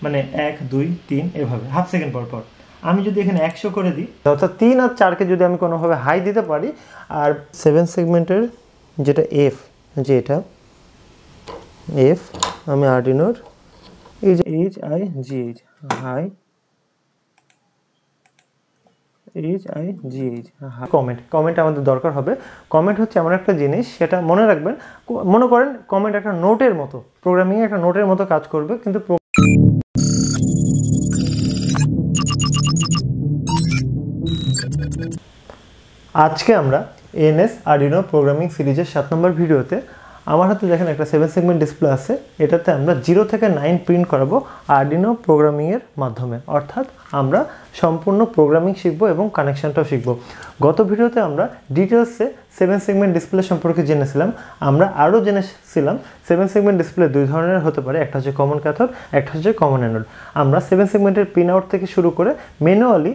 মানে 1 2 3 এভাবে half second পর পর। আমি যদি এখানে 100 করে দিই, অর্থাৎ 3 আর 4কে যদি আমি কোনোভাবে হাই দিতে পারি, আর 7 সেগমেন্টের যেটা এফ, যে এটা এফ, আমি আরডিনোর এই যে H I G H, high H I G H, comment আমাদের দরকার হবে। কমেন্ট হচ্ছে এমন একটা জিনিস, সেটা মনে রাখবেন। মনে করেন কমেন্ট একটা নোটের মতো, প্রোগ্রামিংয়ে একটা নোটের মতো কাজ করবে, কিন্তু আজকে আমরা এনএস আরডিনো প্রোগ্রামিং সিরিজের 7 নম্বর ভিডিওতে আমার হাতে দেখেন একটা 7 সেগমেন্ট ডিসপ্লে আছে। এটাতে আমরা 0 থেকে 9 প্রিন্ট করাবো আরডিনো প্রোগ্রামিংয়ের মাধ্যমে, অর্থাৎ আমরা সম্পূর্ণ প্রোগ্রামিং শিখবো এবং কানেকশনটাও শিখবো। গত ভিডিওতে আমরা ডিটেলসে 7 সেগমেন্ট ডিসপ্লে সম্পর্কে জেনেছিলাম। আমরা আরও জেনেছিলাম 7 সেগমেন্ট ডিসপ্লে দুই ধরনের হতে পারে, একটা হচ্ছে কমন ক্যাথোড, একটা হচ্ছে কমন অ্যানোড। আমরা 7 সেগমেন্টের পিন আউট থেকে শুরু করে ম্যানুয়ালি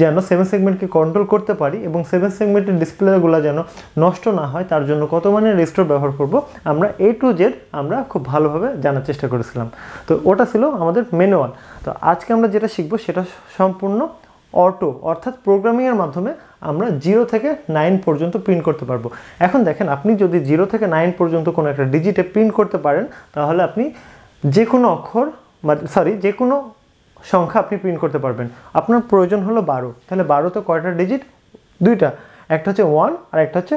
যেন 7 সেগমেন্টকে কন্ট্রোল করতে পারি এবং 7 সেগমেন্টের ডিসপ্লেগুলো যেন নষ্ট না হয়, তার জন্য কত মানের রেজিস্টার ব্যবহার করব, আমরা A to Z আমরা খুব ভালোভাবে জানার চেষ্টা করেছিলাম। তো ওটা ছিল আমাদের ম্যানুয়াল। তো আজকে আমরা যেটা শিখবো সেটা সম্পূর্ণ অটো, অর্থাৎ প্রোগ্রামিংয়ের মাধ্যমে আমরা 0 থেকে 9 পর্যন্ত প্রিন্ট করতে পারবো। এখন দেখেন, আপনি যদি 0 থেকে 9 পর্যন্ত কোনো একটা ডিজিটে প্রিন্ট করতে পারেন, তাহলে আপনি যে কোনো অক্ষর যে কোনো সংখ্যা আপনি প্রিন্ট করতে পারবেন। আপনার প্রয়োজন হলো 12, তাহলে 12তে কয়টা ডিজিট? দুইটা, একটা হচ্ছে 1 আর একটা হচ্ছে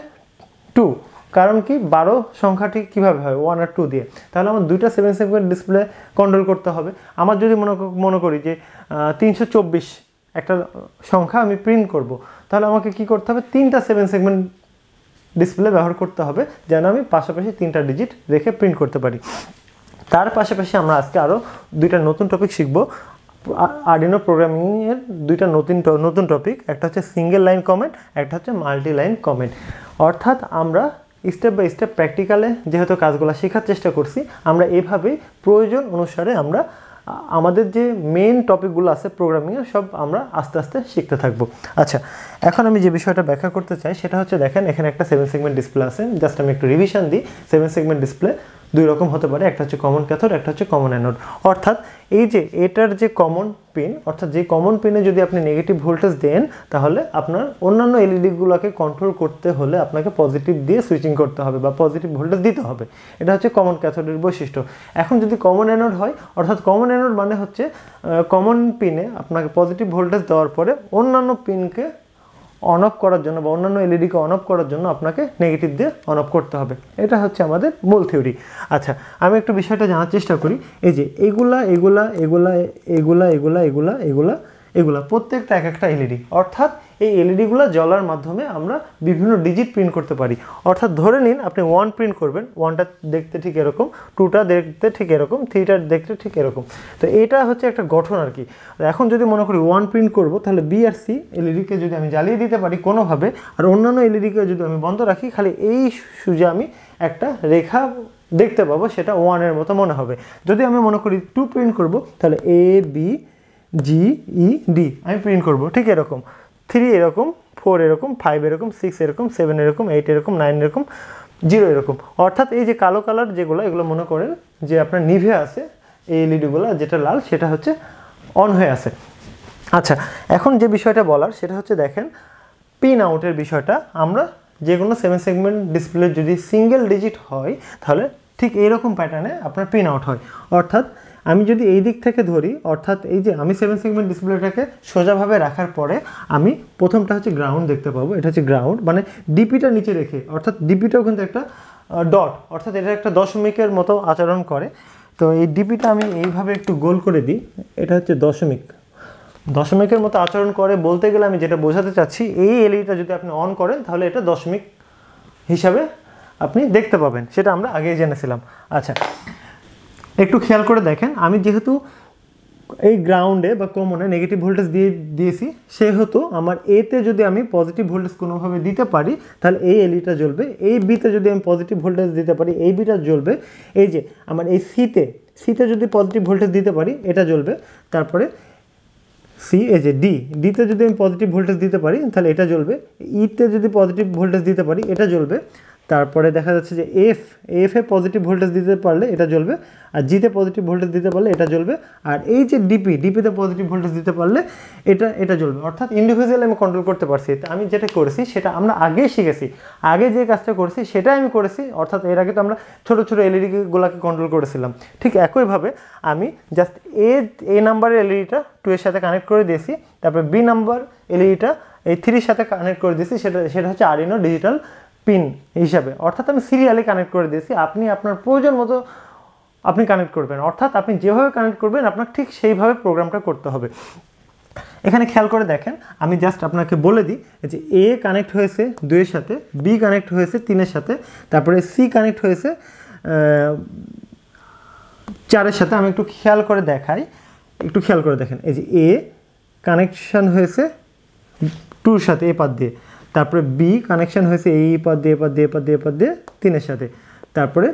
2। কারণ কি, 12 সংখ্যাটি কিভাবে হয়? 1 আর 2 দিয়ে। তাহলে আমার দুইটা 7 সেগমেন্ট ডিসপ্লে কন্ট্রোল করতে হবে। আমার যদি মনে করি যে 324 একটা সংখ্যা আমি প্রিন্ট করব, তাহলে আমাকে কি করতে হবে? 3টা 7 সেগমেন্ট ডিসপ্লে ব্যবহার করতে হবে, যেন আমি পাশাপাশি 3টা ডিজিট রেখে প্রিন্ট করতে পারি। তার পাশাপাশি আমরা আজকে আরও দুইটা নতুন টপিক শিখব। আরডিনো প্রোগ্রামিংয়ের দুইটা নতুন টপিক, একটা হচ্ছে সিঙ্গেল লাইন কমেন্ট, একটা হচ্ছে মাল্টি লাইন কমেন্ট। অর্থাৎ আমরা স্টেপ বাই স্টেপ প্র্যাকটিক্যালে যেহেতু কাজগুলো শেখার চেষ্টা করছি, আমরা এভাবেই প্রয়োজন অনুসারে আমরা আমাদের যে মেইন টপিকগুলো আছে প্রোগ্রামিংয়ে সব আমরা আস্তে আস্তে শিখতে থাকবো। আচ্ছা, এখন আমি যে বিষয়টা ব্যাখ্যা করতে চাই সেটা হচ্ছে, দেখেন এখানে একটা 7 সেগমেন্ট ডিসপ্লে আছে। জাস্ট আমি একটু রিভিশন দিই। 7 সেগমেন্ট ডিসপ্লে দুই রকম হতে পারে, একটা হচ্ছে কমন ক্যাথোড, একটা হচ্ছে কমন অ্যানোড। অর্থাৎ এই যে এটার যে কমন পিন, অর্থাৎ যে কমন পিনে যদি আপনি নেগেটিভ ভোল্টেজ দেন, তাহলে আপনার অন্যান্য এলইডিগুলোকে কন্ট্রোল করতে হলে আপনাকে পজিটিভ দিয়ে সুইচিং করতে হবে বা পজিটিভ ভোল্টেজ দিতে হবে। এটা হচ্ছে কমন ক্যাথোডের বৈশিষ্ট্য। এখন যদি কমন অ্যানোড হয়, অর্থাৎ কমন অ্যানোড মানে হচ্ছে কমন পিনে আপনাকে পজিটিভ ভোল্টেজ দেওয়ার পরে অন্যান্য পিনকে অন অফ করার জন্য বা অন্যান্য এলইডিকে অন অফ করার জন্য আপনাকে নেগেটিভ দিয়ে অন অফ করতে হবে। এটা হচ্ছে আমাদের মূল থিওরি। আচ্ছা, আমি একটু বিষয়টা জানার চেষ্টা করি। এই যে এগুলা প্রত্যেকটা এক একটা এলইডি, অর্থাৎ এই এলইডিগুলো জ্বলার মাধ্যমে আমরা বিভিন্ন ডিজিট প্রিন্ট করতে পারি। অর্থাৎ ধরে নিন আপনি 1 প্রিন্ট করবেন, 1টা দেখতে ঠিক এরকম, 2টা দেখতে ঠিক এরকম, 3টা দেখতে ঠিক এরকম। তো এটা হচ্ছে একটা গঠন আর কি। এখন যদি মনে করি 1 প্রিন্ট করব, তাহলে বি আর সি এলইডিকে যদি আমি জ্বালিয়ে দিতে পারি কোনোভাবে, আর অন্যান্য এলইডিকে যদি আমি বন্ধ রাখি, খালি এই সুজে আমি একটা রেখা দেখতে পাবো, সেটা 1-এর মতো মনে হবে। যদি আমি মনে করি 2 প্রিন্ট করব, তাহলে A B G E D আমি প্রিন্ট করব ঠিক এরকম, 3 এরকম, 4 এরকম, 5 এরকম, 6 এরকম, 7 এরকম, 8 এরকম, 9 এরকম, 0 এরকম। অর্থাৎ এই যে কালো কালার যেগুলো, এগুলো মনে করেন যে আপনার নিভে আছে, এই এলইডিগুলো যেটা লাল সেটা হচ্ছে অন হয়ে আছে। আচ্ছা, এখন যে বিষয়টা বলার সেটা হচ্ছে, দেখেন পিন আউটের বিষয়টা। আমরা যে কোনো 7 সেগমেন্ট ডিসপ্লে যদি সিঙ্গেল ডিজিট হয়, তাহলে ঠিক এইরকম প্যাটার্নে আপনার পিন আউট হয়। অর্থাৎ আমি যদি এই দিক থেকে ধরি, অর্থাৎ এই যে আমি 7 সেগমেন্ট ডিসপ্লেটাকে সোজাভাবে রাখার পরে আমি প্রথমটা হচ্ছে গ্রাউন্ড দেখতে পাবো। এটা হচ্ছে গ্রাউন্ড, মানে ডিপিটা নিচে রেখে, অর্থাৎ ডিপিটাও কিন্তু একটা ডট, অর্থাৎ এটা একটা দশমিকের মতো আচরণ করে। তো এই ডিপিটা আমি এইভাবে একটু গোল করে দিই, এটা হচ্ছে দশমিকের মতো আচরণ করে। বলতে গেলে আমি যেটা বোঝাতে চাচ্ছি, এই এলইডিটা যদি আপনি অন করেন, তাহলে এটা দশমিক হিসাবে আপনি দেখতে পাবেন, সেটা আমরা আগেই জেনেছিলাম। আচ্ছা, একটু খেয়াল করে দেখেন, আমি যেহেতু এই গ্রাউন্ডে বা কমনে নেগেটিভ ভোল্টেজ দিয়েছি, সেহেতু আমার এতে যদি আমি পজিটিভ ভোল্টেজ কোনোভাবে দিতে পারি, তাহলে এই এলইডিটা জ্বলবে। এই বিতে যদি আমি পজিটিভ ভোল্টেজ দিতে পারি, এই বিটা জ্বলবে। এই যে আমার এই সিতে যদি পজিটিভ ভোল্টেজ দিতে পারি, এটা জ্বলবে। তারপরে সি, এই যে ডিতে যদি আমি পজিটিভ ভোল্টেজ দিতে পারি, তাহলে এটা জ্বলবে। ইতে যদি পজিটিভ ভোল্টেজ দিতে পারি, এটা জ্বলবে। তারপরে দেখা যাচ্ছে যে এফ এ পজিটিভ ভোল্টেজ দিতে পারলে এটা জ্বলবে, আর জিতে পজিটিভ ভোল্টেজ দিতে পারলে এটা জ্বলবে, আর এই যে ডিপিতে পজিটিভ ভোল্টেজ দিতে পারলে এটা জ্বলবে। অর্থাৎ ইন্ডিভিজুয়ালি আমি কন্ট্রোল করতে পারছি। আমি যেটা করেছি সেটা আমরা আগেই শিখেছি, আগে যে কাজটা করেছি সেটাই আমি করেছি। অর্থাৎ এর আগে তো আমরা ছোটো ছোটো এলইডিগুলোকে কন্ট্রোল করেছিলাম। ঠিক একইভাবে আমি জাস্ট এ নাম্বারের এলইডিটা 2 এর সাথে কানেক্ট করে দিয়েছি, তারপরে বি নাম্বার এলইডিটা এই 3 সাথে কানেক্ট করে দিয়েছি, সেটা হচ্ছে আরডিনো ডিজিটাল পিন হিসাবে। অর্থাৎ আমি সিরিয়ালি কানেক্ট করে দিয়েছি। আপনি আপনার প্রয়োজন মতো আপনি কানেক্ট করবেন, অর্থাৎ আপনি যেভাবে কানেক্ট করবেন আপনার ঠিক সেইভাবে প্রোগ্রামটা করতে হবে। এখানে খেয়াল করে দেখেন, আমি জাস্ট আপনাকে বলে দিই যে এ কানেক্ট হয়েছে 2 এর সাথে, বি কানেক্ট হয়েছে 3 এর সাথে, তারপরে সি কানেক্ট হয়েছে 4 এর সাথে। আমি একটু খেয়াল করে দেখাই, একটু খেয়াল করে দেখেন, এই যে এ কানেকশান হয়েছে 2 এর সাথে এ পাত দিয়ে, তারপরে বি কানেকশান হয়েছে এই পাত দিয়ে 3 এর সাথে, তারপরে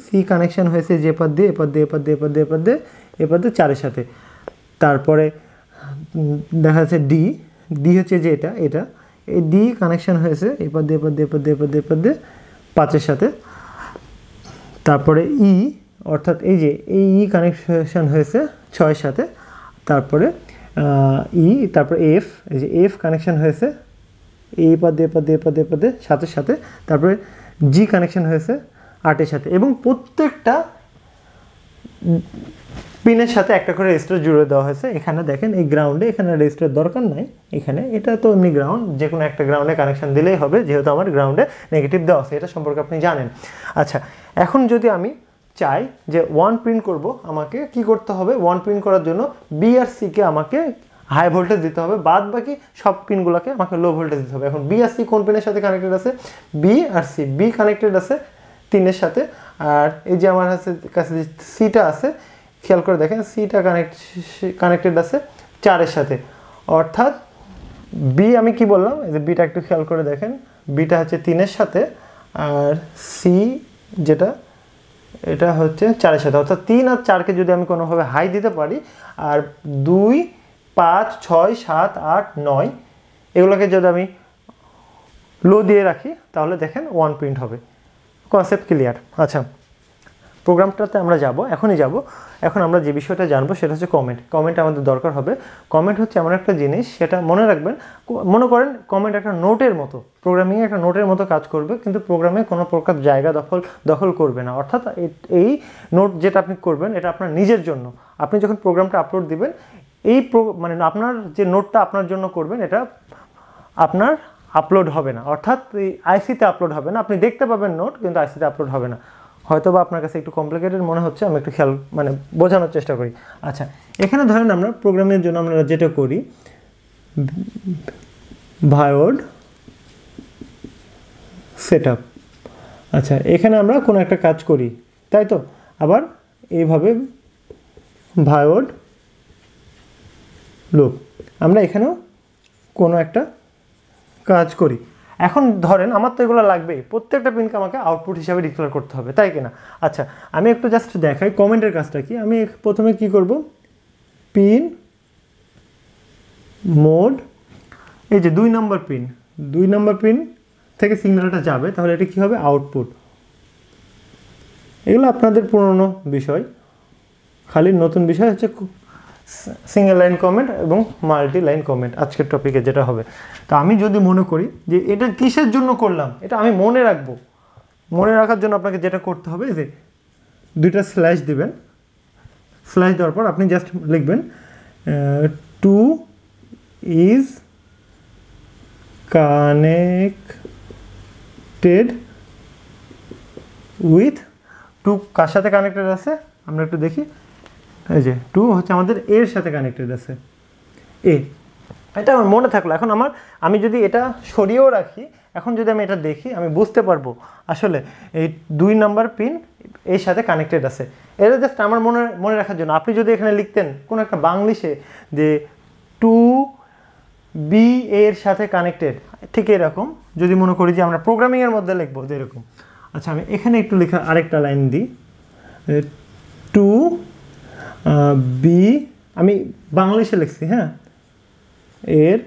সি কানেকশান হয়েছে যে পাত দিয়ে 4 এর সাথে, তারপরে দেখা যাচ্ছে ডি হচ্ছে যে এটা এই ডি কানেকশান হয়েছে এই পাত দিয়ে 5 এর সাথে, তারপরে ই অর্থাৎ এই যে এই ই কানেকশান হয়েছে 6 এর সাথে, তারপরে তারপরে এফ, এই যে এফ কানেকশান হয়েছে এই পাত দিয়ে 7 এর সাথে, তারপরে জি কানেকশান হয়েছে 8 এর সাথে, এবং প্রত্যেকটা পিনের সাথে একটা করে রেজিস্টার জুড়ে দেওয়া হয়েছে। এখানে দেখেন এই গ্রাউন্ডে এখানে রেজিস্টার দরকার নাই, এখানে এটা তো এমনি গ্রাউন্ড, যে কোনো একটা গ্রাউন্ডে কানেকশান দিলেই হবে, যেহেতু আমার গ্রাউন্ডে নেগেটিভ দেওয়া আছে, এটা সম্পর্কে আপনি জানেন। আচ্ছা, এখন যদি আমি চাই যে 1 প্রিন্ট করব, আমাকে কি করতে হবে? 1 প্রিন্ট করার জন্য বি আর সিকে আমাকে হাই ভোল্টেজ দিতে হবে, বাদ বাকি সব পিনগুলোকে আমাকে লো ভোল্টেজ দিতে হবে। এখন বি আর সি কোন পিনের সাথে কানেক্টেড আছে? B R C, B connected আছে 3 এর সাথে, আর এই যে আমার কাছে যে সিটা আছে, খেয়াল করে দেখেন সিটা কানেক্টেড আছে 4 এর সাথে। অর্থাৎ বি আমি কি বললাম, এই যে বিটা একটু খেয়াল করে দেখেন, বিটা হচ্ছে 3 এর সাথে, আর সি যেটা এটা হচ্ছে 4 এর সাথে। অর্থাৎ 3 আর 4কে যদি আমি কোনোভাবে হাই দিতে পারি, আর 2, 5, 6, 7, 8, 9 এগুলোকে যদি আমি লো দিয়ে রাখি, তাহলে দেখেন 1 প্রিন্ট হবে। Concept clear? আচ্ছা, প্রোগ্রামটাতে আমরা এখনই যাব। এখন আমরা যে বিষয়টা জানবো সেটা হচ্ছে কমেন্ট আমাদের দরকার হবে। কমেন্ট হচ্ছে এমন একটা জিনিস, সেটা মনে রাখবেন। মনে করেন কমেন্ট একটা নোটের মতো, প্রোগ্রামিংয়ে একটা নোটের মতো কাজ করবে, কিন্তু প্রোগ্রামে কোনো প্রকার জায়গা দখল করবে না। অর্থাৎ এই নোট যেটা আপনি করবেন এটা আপনার নিজের জন্য। আপনি যখন প্রোগ্রামটা আপলোড দিবেন, মানে আপনার যে নোটটা আপনার জন্য করবেন, এটা আপনার আপলোড হবে না, অর্থাৎ আইসিতে আপলোড হবে না। আপনি দেখতে পাবেন নোট, কিন্তু আইসিতে আপলোড হবে না। হয়তো বা আপনার কাছে একটু কমপ্লিকেটেড মনে হচ্ছে, আমি একটু বোঝানোর চেষ্টা করি। আচ্ছা, এখানে ধরেন আমরা প্রোগ্রামের জন্য আমরা যেটা করি, ভায়োড সেটআপ। আচ্ছা, এখানে আমরা কোনো একটা কাজ করি, তাই তো? আবার এইভাবে ভায়োড লুপ, আমরা এখানেও কোনো একটা কাজ করি। এখন ধরেন আমার তো এগুলো লাগবেই, প্রত্যেকটা পিনকে আমাকে আউটপুট হিসাবে ডিক্লেয়ার করতে হবে, তাই কিনা? আচ্ছা, আমি একটু জাস্ট দেখাই কমেন্টের কাজটা কি। আমি প্রথমে কি করব, পিন মোড, এই যে 2 নম্বর পিন থেকে সিগন্যালটা যাবে, তাহলে এটা কি হবে? আউটপুট। এগুলো আপনাদের পুরনো বিষয়, খালি নতুন বিষয় হচ্ছে সিঙ্গেল লাইন কমেন্ট এবং মাল্টি লাইন কমেন্ট আজকের টপিকে যেটা হবে। তো আমি যদি মনে করি যে এটা কিসের জন্য করলাম, এটা আমি মনে রাখবো, মনে রাখার জন্য আপনাকে যেটা করতে হবে যে 2টা স্ল্যাশ দিবেন। স্ল্যাশ দেওয়ার পর আপনি জাস্ট লিখবেন 2 is connected with 2 কার সাথে কানেক্টেড আছে আমরা একটু দেখি। এই যে 2 হচ্ছে আমাদের এর সাথে কানেক্টেড আছে, এটা আমার মনে থাকলো। এখন আমি যদি এটা সরিয়েও রাখি, এখন যদি আমি এটা দেখি, আমি বুঝতে পারবো আসলে এই 2 নাম্বার পিন এর সাথে কানেক্টেড আছে। এটা জাস্ট আমার মনে রাখার জন্য। আপনি যদি এখানে লিখতেন কোনো একটা বাংলিশে যে 2B এর সাথে কানেক্টেড, ঠিক এরকম যদি মনে করি যে আমরা প্রোগ্রামিংয়ের মধ্যে লিখবো এরকম। আচ্ছা, আমি এখানে একটু লেখা আরেকটা লাইন দিই, 2B, আমি বাংলিশে লিখছি, হ্যাঁ, এর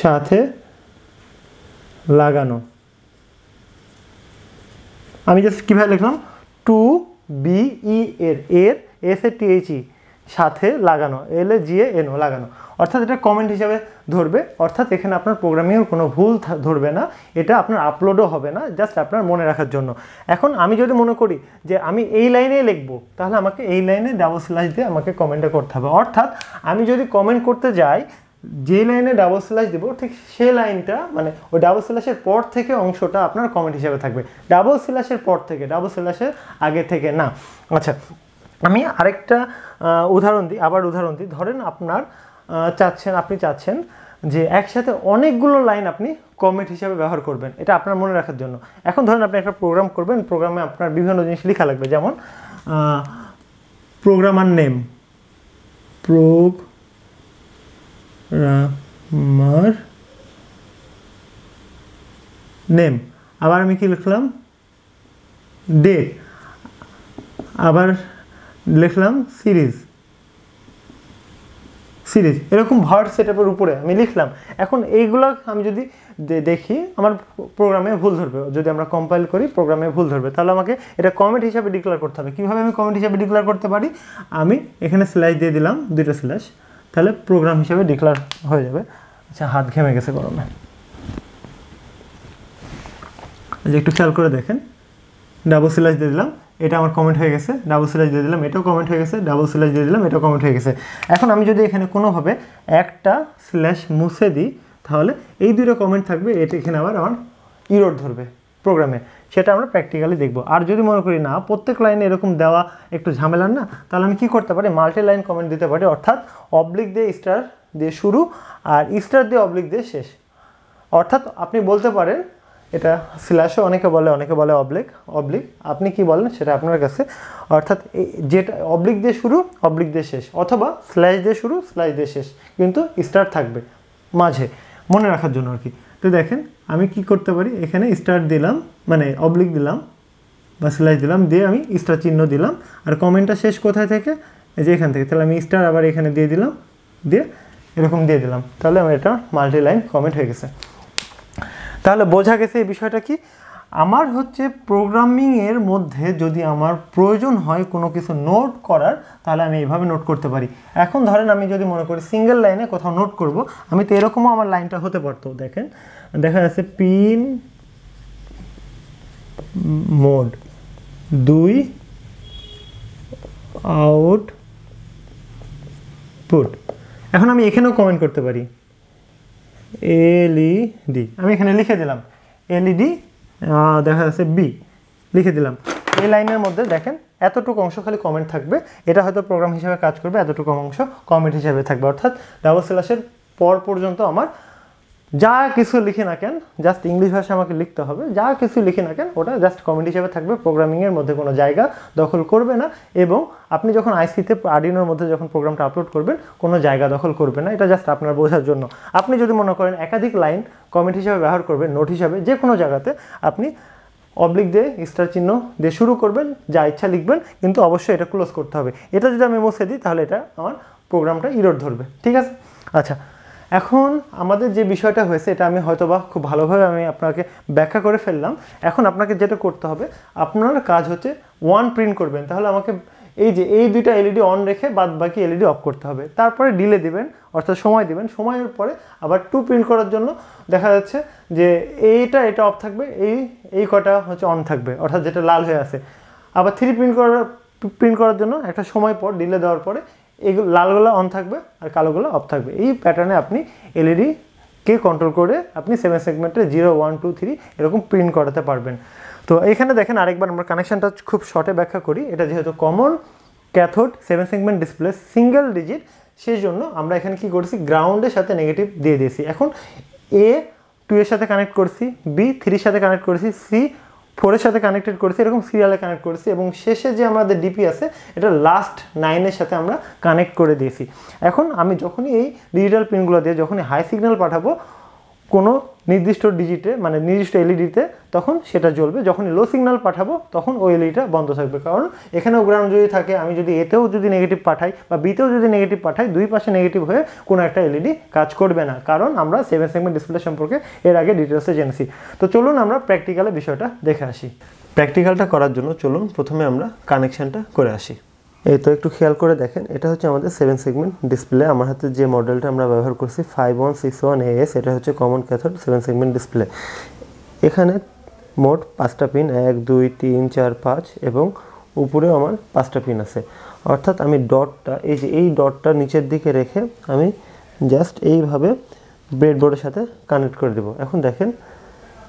সাথে লাগানো। আমি জাস্ট কীভাবে লিখলাম, টু বি ই এর S A T H E সাথে লাগানো, এল এ জি এ এন ও লাগানো, অর্থাৎ এটা কমেন্ট হিসাবে ধরবে। অর্থাৎ এখানে আপনার প্রোগ্রামিংয়ের কোনো ভুল ধরবে না, এটা আপনার আপলোডও হবে না, জাস্ট আপনার মনে রাখার জন্য। এখন আমি যদি মনে করি যে আমি এই লাইনেই লিখবো, তাহলে আমাকে এই লাইনে ডাবল স্ল্যাশ দিয়ে আমাকে কমেন্টটা করতে হবে। অর্থাৎ আমি যদি কমেন্ট করতে যাই, যে লাইনে ডাবল স্ল্যাশ দেবো ঠিক সেই লাইনটা, মানে ওই ডাবল স্ল্যাশের পর থেকে অংশটা আপনার কমেন্ট হিসাবে থাকবে, ডাবল স্ল্যাশের পর থেকে, ডাবল স্ল্যাশের আগে থেকে না। আচ্ছা, আমি আরেকটা উদাহরণ দিই। ধরেন আপনি চাচ্ছেন যে একসাথে অনেকগুলো লাইন আপনি কমেন্ট হিসাবে ব্যবহার করবেন, এটা আপনার মনে রাখার জন্য। এখন ধরেন আপনি একটা প্রোগ্রাম করবেন, প্রোগ্রামে আপনার বিভিন্ন জিনিস লেখা লাগবে, যেমন প্রোগ্রামার নেম, আবার আমি কি লিখলাম, ডেট, আবার লিখলাম সিরিজ, এরকম ভার্ড সেটআপের উপরে আমি লিখলাম। এখন এইগুলো আমি যদি দেখি আমার প্রোগ্রামে ভুল ধরবে, যদি আমরা কম্পাইল করি প্রোগ্রামে ভুল ধরবে, তাহলে আমাকে এটা কমেন্ট হিসাবে ডিক্লেয়ার করতে হবে। কীভাবে আমি কমেন্ট হিসাবে ডিক্লেয়ার করতে পারি, আমি এখানে স্ল্যাশ দিয়ে দিলাম, 2টা স্ল্যাশ, তাহলে প্রোগ্রাম হিসাবে ডিক্লেয়ার হয়ে যাবে। আচ্ছা, হাত ঘেমে গেছে গরমে, একটু খেয়াল করে দেখেন, ডাবল স্ল্যাশ দিয়ে দিলাম, এটা আমার কমেন্ট হয়ে গেছে, ডাবল স্ল্যাশ দিয়ে দিলাম, এটাও কমেন্ট হয়ে গেছে, ডাবল স্ল্যাশ দিয়ে দিলাম, এটাও কমেন্ট হয়ে গেছে। এখন আমি যদি এখানে কোনোভাবে একটা স্ল্যাশ মুছে দিই, তাহলে এই 2টা কমেন্ট থাকবে, এটা এখানে আবার আমার ইরর ধরবে প্রোগ্রামে, সেটা আমরা প্র্যাকটিক্যালি দেখব। আর যদি মনে করি না, প্রত্যেক লাইনে এরকম দেওয়া একটু ঝামেলার না, তাহলে আমি কী করতে পারি, মাল্টি লাইন কমেন্ট দিতে পারি, অর্থাৎ অবলিক দিয়ে স্টার দিয়ে শুরু আর স্টার দিয়ে অবলিক দিয়ে শেষ। অর্থাৎ আপনি বলতে পারেন, এটা স্ল্যাশও অনেকে বলে অবলিক, আপনি কি বলেন সেটা আপনার কাছে। অর্থাৎ যেটা অবলিক দিয়ে শুরু, অবলিক দিয়ে শেষ, অথবা স্ল্যাশ দিয়ে শুরু, স্ল্যাশ দিয়ে শেষ, কিন্তু স্টার থাকবে মাঝে, মনে রাখার জন্য আর কি। তো দেখেন আমি কি করতে পারি, এখানে স্টার দিলাম, মানে অবলিক দিলাম বা স্ল্যাশ দিলাম, দিয়ে আমি স্টার চিহ্ন দিলাম, আর কমেন্টটা শেষ কোথায় থেকে, এই যে এখান থেকে, তাহলে আমি স্টার আবার এখানে দিয়ে দিলাম, দিয়ে এরকম দিয়ে দিলাম, তাহলে আমার এটা মাল্টি লাইন কমেন্ট হয়ে গেছে। তাহলে বোঝা গেছে এই বিষয়টা কি, আমার হচ্ছে প্রোগ্রামিংয়ের মধ্যে যদি আমার প্রয়োজন হয় কোনো কিছু নোট করার, তাহলে আমি এইভাবে নোট করতে পারি। এখন ধরেন আমি যদি মনে করি সিঙ্গেল লাইনে কোথাও নোট করব, আমি তো এরকমও আমার লাইনটা হতে পারতো। দেখেন দেখা যাচ্ছে পিন মোড 2 আউটপুট। এখন আমি এখানেও কমেন্ট করতে পারি, এলইডি, আমি এখানে লিখে দিলাম এলইডি, দেখা যাচ্ছে বি লিখে দিলাম। এই লাইনের মধ্যে দেখেন এতটুকু অংশ খালি কমেন্ট থাকবে, এটা হয়তো প্রোগ্রাম হিসাবে কাজ করবে, এতটুকু অংশ কমেন্ট হিসাবে থাকবে। অর্থাৎ ডাবল স্ল্যাশের পর পর্যন্ত আমার যা কিছু লিখি না কেন, জাস্ট ইংলিশ ভাষা আমাকে লিখতে হবে, যা কিছু লিখি না কেন ওটা জাস্ট কমেন্ট হিসেবে থাকবে, প্রোগ্রামিংয়ের মধ্যে কোনো জায়গা দখল করবে না। এবং আপনি যখন আইসিতে আরডিনোর মধ্যে যখন প্রোগ্রামটা আপলোড করবেন, কোনো জায়গা দখল করবে না, এটা জাস্ট আপনার বোঝার জন্য। আপনি যদি মনে করেন একাধিক লাইন কমেন্ট হিসাবে ব্যবহার করবেন, নোট হিসাবে, যে কোনো জায়গাতে আপনি অবলিক দিয়ে স্টার চিহ্ন দিয়ে শুরু করবেন, যা ইচ্ছা লিখবেন, কিন্তু অবশ্যই এটা ক্লোজ করতে হবে। এটা যদি আমি মুছে দিই, তাহলে এটা আমার প্রোগ্রামটা ইরর ধরবে, ঠিক আছে। আচ্ছা, এখন আমাদের যে বিষয়টা হয়েছে, এটা আমি হয়তোবা খুব ভালোভাবে আমি আপনাকে ব্যাখ্যা করে ফেললাম। এখন আপনাকে যেটা করতে হবে, আপনার কাজ হচ্ছে 1 প্রিন্ট করবেন, তাহলে আমাকে এই যে এই 2টা এলইডি অন রেখে বাদ বাকি এলইডি অফ করতে হবে, তারপরে ডিলে দিবেন, অর্থাৎ সময় দিবেন, সময়ের পরে আবার 2 প্রিন্ট করার জন্য দেখা যাচ্ছে যে এটা অফ থাকবে, এই কটা হচ্ছে অন থাকবে, অর্থাৎ যেটা লাল হয়ে আছে। আবার 3 প্রিন্ট করার জন্য একটা সময় পর ডিলে দেওয়ার পরে এইগুলো লালগুলো অন থাকবে আর কালোগুলো অফ থাকবে। এই প্যাটার্নে আপনি এলইডিকে কন্ট্রোল করে আপনি 7 সেগমেন্টে 0, 1, 2, 3 এরকম প্রিন্ট করাতে পারবেন। তো এখানে দেখেন আরেকবার আমরা কানেকশানটা খুব শর্টে ব্যাখ্যা করি। এটা যেহেতু common cathode 7 segment display single digit, সেই জন্য আমরা এখানে কি করেছি, গ্রাউন্ডের সাথে নেগেটিভ দিয়ে দিয়েছি। এখন এ 2 এর সাথে কানেক্ট করছি, বি 3 এর সাথে কানেক্ট করেছি, সি 4 এর সাথে কানেক্টেড করেছি, এরকম সিরিয়ালে কানেক্ট করেছি, এবং শেষে যে আমাদের ডিপি আছে এটা লাস্ট 9 এর সাথে আমরা কানেক্ট করে দিয়েছি। এখন আমি যখনই এই ডিজিটাল পিনগুলো দিয়ে যখনই হাই সিগন্যাল পাঠাবো, কোনো নির্দিষ্ট ডিজিটে মানে নির্দিষ্ট এলইডিতে তখন সেটা জ্বলবে। যখন লো সিগন্যাল পাঠাবো তখন ওই এলইডিটা বন্ধ থাকবে। কারণ এখানেও গ্রাউন্ড যদি থাকে, আমি যদি এতেও যদি নেগেটিভ পাঠাই বা বিতেও যদি নেগেটিভ পাঠাই, দুই পাশে নেগেটিভ হয়ে কোনো একটা এলইডি কাজ করবে না। কারণ আমরা 7 সেগমেন্ট ডিসপ্লে সম্পর্কে এর আগে ডিটেলসে জেনেছি। তো চলুন আমরা প্র্যাকটিক্যালে বিষয়টা দেখে আসি। প্র্যাকটিক্যালটা করার জন্য চলুন প্রথমে আমরা কানেকশানটা করে আসি। এই তো একটু খেয়াল করে দেখেন, এটা হচ্ছে আমাদের 7 সেগমেন্ট ডিসপ্লে। আমার হাতে যে মডেলটা আমরা ব্যবহার করছি 5161AS, এটা হচ্ছে কমন ক্যাথোড 7 সেগমেন্ট ডিসপ্লে। এখানে মোট 5টা পিন, 1 2 3 4 5 এবং উপরেও আমার 5টা পিন আছে। অর্থাৎ আমি ডটটা এই ডটটা নিচের দিকে রেখে আমি জাস্ট এইভাবে ব্রেডবোর্ডের সাথে কানেক্ট করে দেব। এখন দেখেন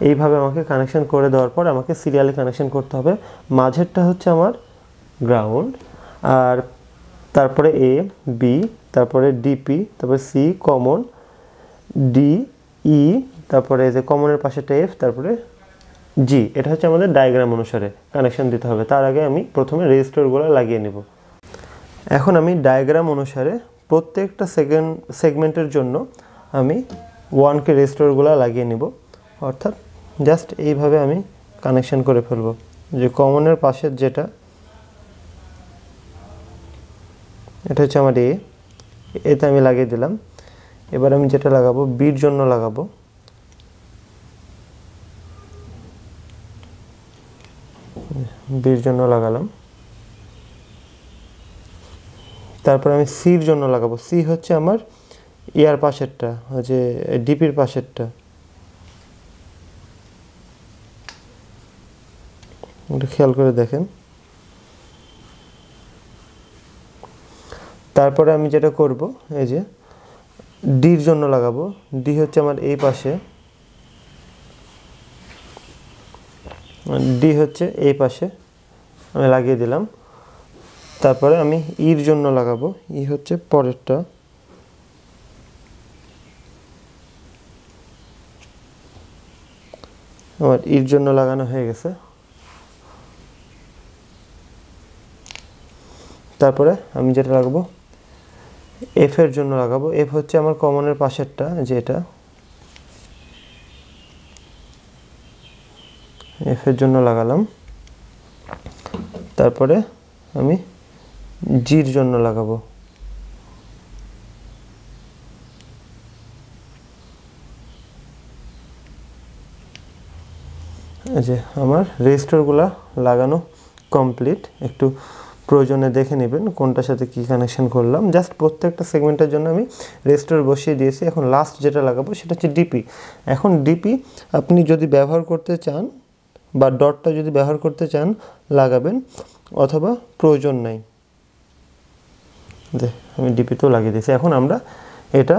এইভাবে আমাকে কানেকশন করে দেওয়ার পর আমাকে সিরিয়ালি কানেকশন করতে হবে। মাঝেরটা হচ্ছে আমার গ্রাউন্ড, আর তারপরে এ বি, তারপরে ডিপি, তারপরে সি কমন, ডি ই, তারপরে যে কমনের পাশেটা এফ, তারপরে জি। এটা হচ্ছে আমাদের ডায়াগ্রাম অনুসারে কানেকশন দিতে হবে। তার আগে আমি প্রথমে রেজিস্টরগুলো লাগিয়ে নেব। এখন আমি ডায়াগ্রাম অনুসারে প্রত্যেকটা সেগমেন্টের জন্য আমি 1K রেজিস্টরগুলো লাগিয়ে নেব। অর্থাৎ জাস্ট এইভাবে আমি কানেকশন করে ফেলব। যে কমনের পাশের যেটা, এটা হচ্ছে আমার এতে আমি লাগিয়ে দিলাম। এবার আমি যেটা লাগাবো বির জন্য লাগাবো, বির জন্য লাগালাম। তারপর আমি সির জন্য লাগাবো। সি হচ্ছে আমার ইয়ার পাশেরটা, যে ডিপির পাশেরটা। একটু খেয়াল করে দেখেন। তারপরে আমি যেটা করব, এই যে ডির জন্য লাগাবো। ডি হচ্ছে আমার এই পাশে, ডি হচ্ছে এই পাশে আমি লাগিয়ে দিলাম। তারপরে আমি ইর জন্য লাগাবো। ই হচ্ছে পরেরটা। আমার ইর জন্য লাগানো হয়ে গেছে। তারপরে আমি যেটা লাগাবো এফ এর জন্য লাগাবো। এফ হচ্ছে আমার কমনের পাশেরটা, যেটা এফ এর জন্য লাগালাম। তারপরে আমি জির জন্য লাগাবো। এই যে আমার রেজিস্টরগুলো লাগানো কমপ্লিট। একটু প্রয়োজনে দেখে নেবেন কোনটার সাথে কি কানেকশন করলাম। জাস্ট প্রত্যেকটা সেগমেন্টের জন্য আমি রেজিস্টর বসিয়ে দিয়েছি। এখন লাস্ট যেটা লাগাবো সেটা হচ্ছে ডিপি। এখন ডিপি আপনি যদি ব্যবহার করতে চান বা ডটটা যদি ব্যবহার করতে চান লাগাবেন, অথবা প্রয়োজন নাই। আমি ডিপিতেও লাগিয়ে দিয়েছি। এখন আমরা এটা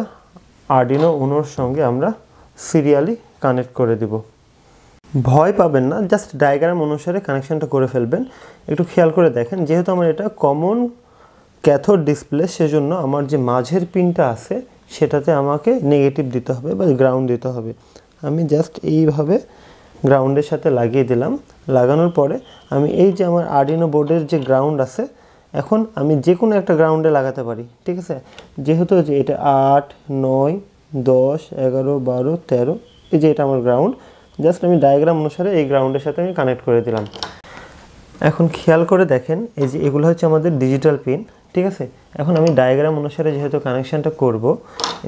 আরডিনো উনোর সঙ্গে আমরা সিরিয়ালি কানেক্ট করে দিব। ভয় পাবেন না, জাস্ট ডায়াগ্রাম অনুসারে কানেকশনটা করে ফেলবেন। একটু খেয়াল করে দেখেন, যেহেতু আমার এটা কমন ক্যাথোড ডিসপ্লে, সেজন্য আমার যে মাঝের পিনটা আছে সেটাতে আমাকে নেগেটিভ দিতে হবে বা গ্রাউন্ড দিতে হবে। আমি জাস্ট এইভাবে গ্রাউন্ডের সাথে লাগিয়ে দিলাম। লাগানোর পরে আমি এই যে আমার আরডিনো বোর্ডের যে গ্রাউন্ড আছে, এখন আমি যে কোনো একটা গ্রাউন্ডে লাগাতে পারি, ঠিক আছে। যেহেতু যে এটা 8 9 10 11 12 13, এই যে এটা আমার গ্রাউন্ড, জাস্ট আমি ডায়াগ্রাম অনুসারে এই গ্রাউন্ডের সাথে আমি কানেক্ট করে দিলাম। এখন খেয়াল করে দেখেন, এই যে এগুলো হচ্ছে আমাদের ডিজিটাল পিন, ঠিক আছে। এখন আমি ডায়াগ্রাম অনুসারে যেহেতু কানেকশানটা করব,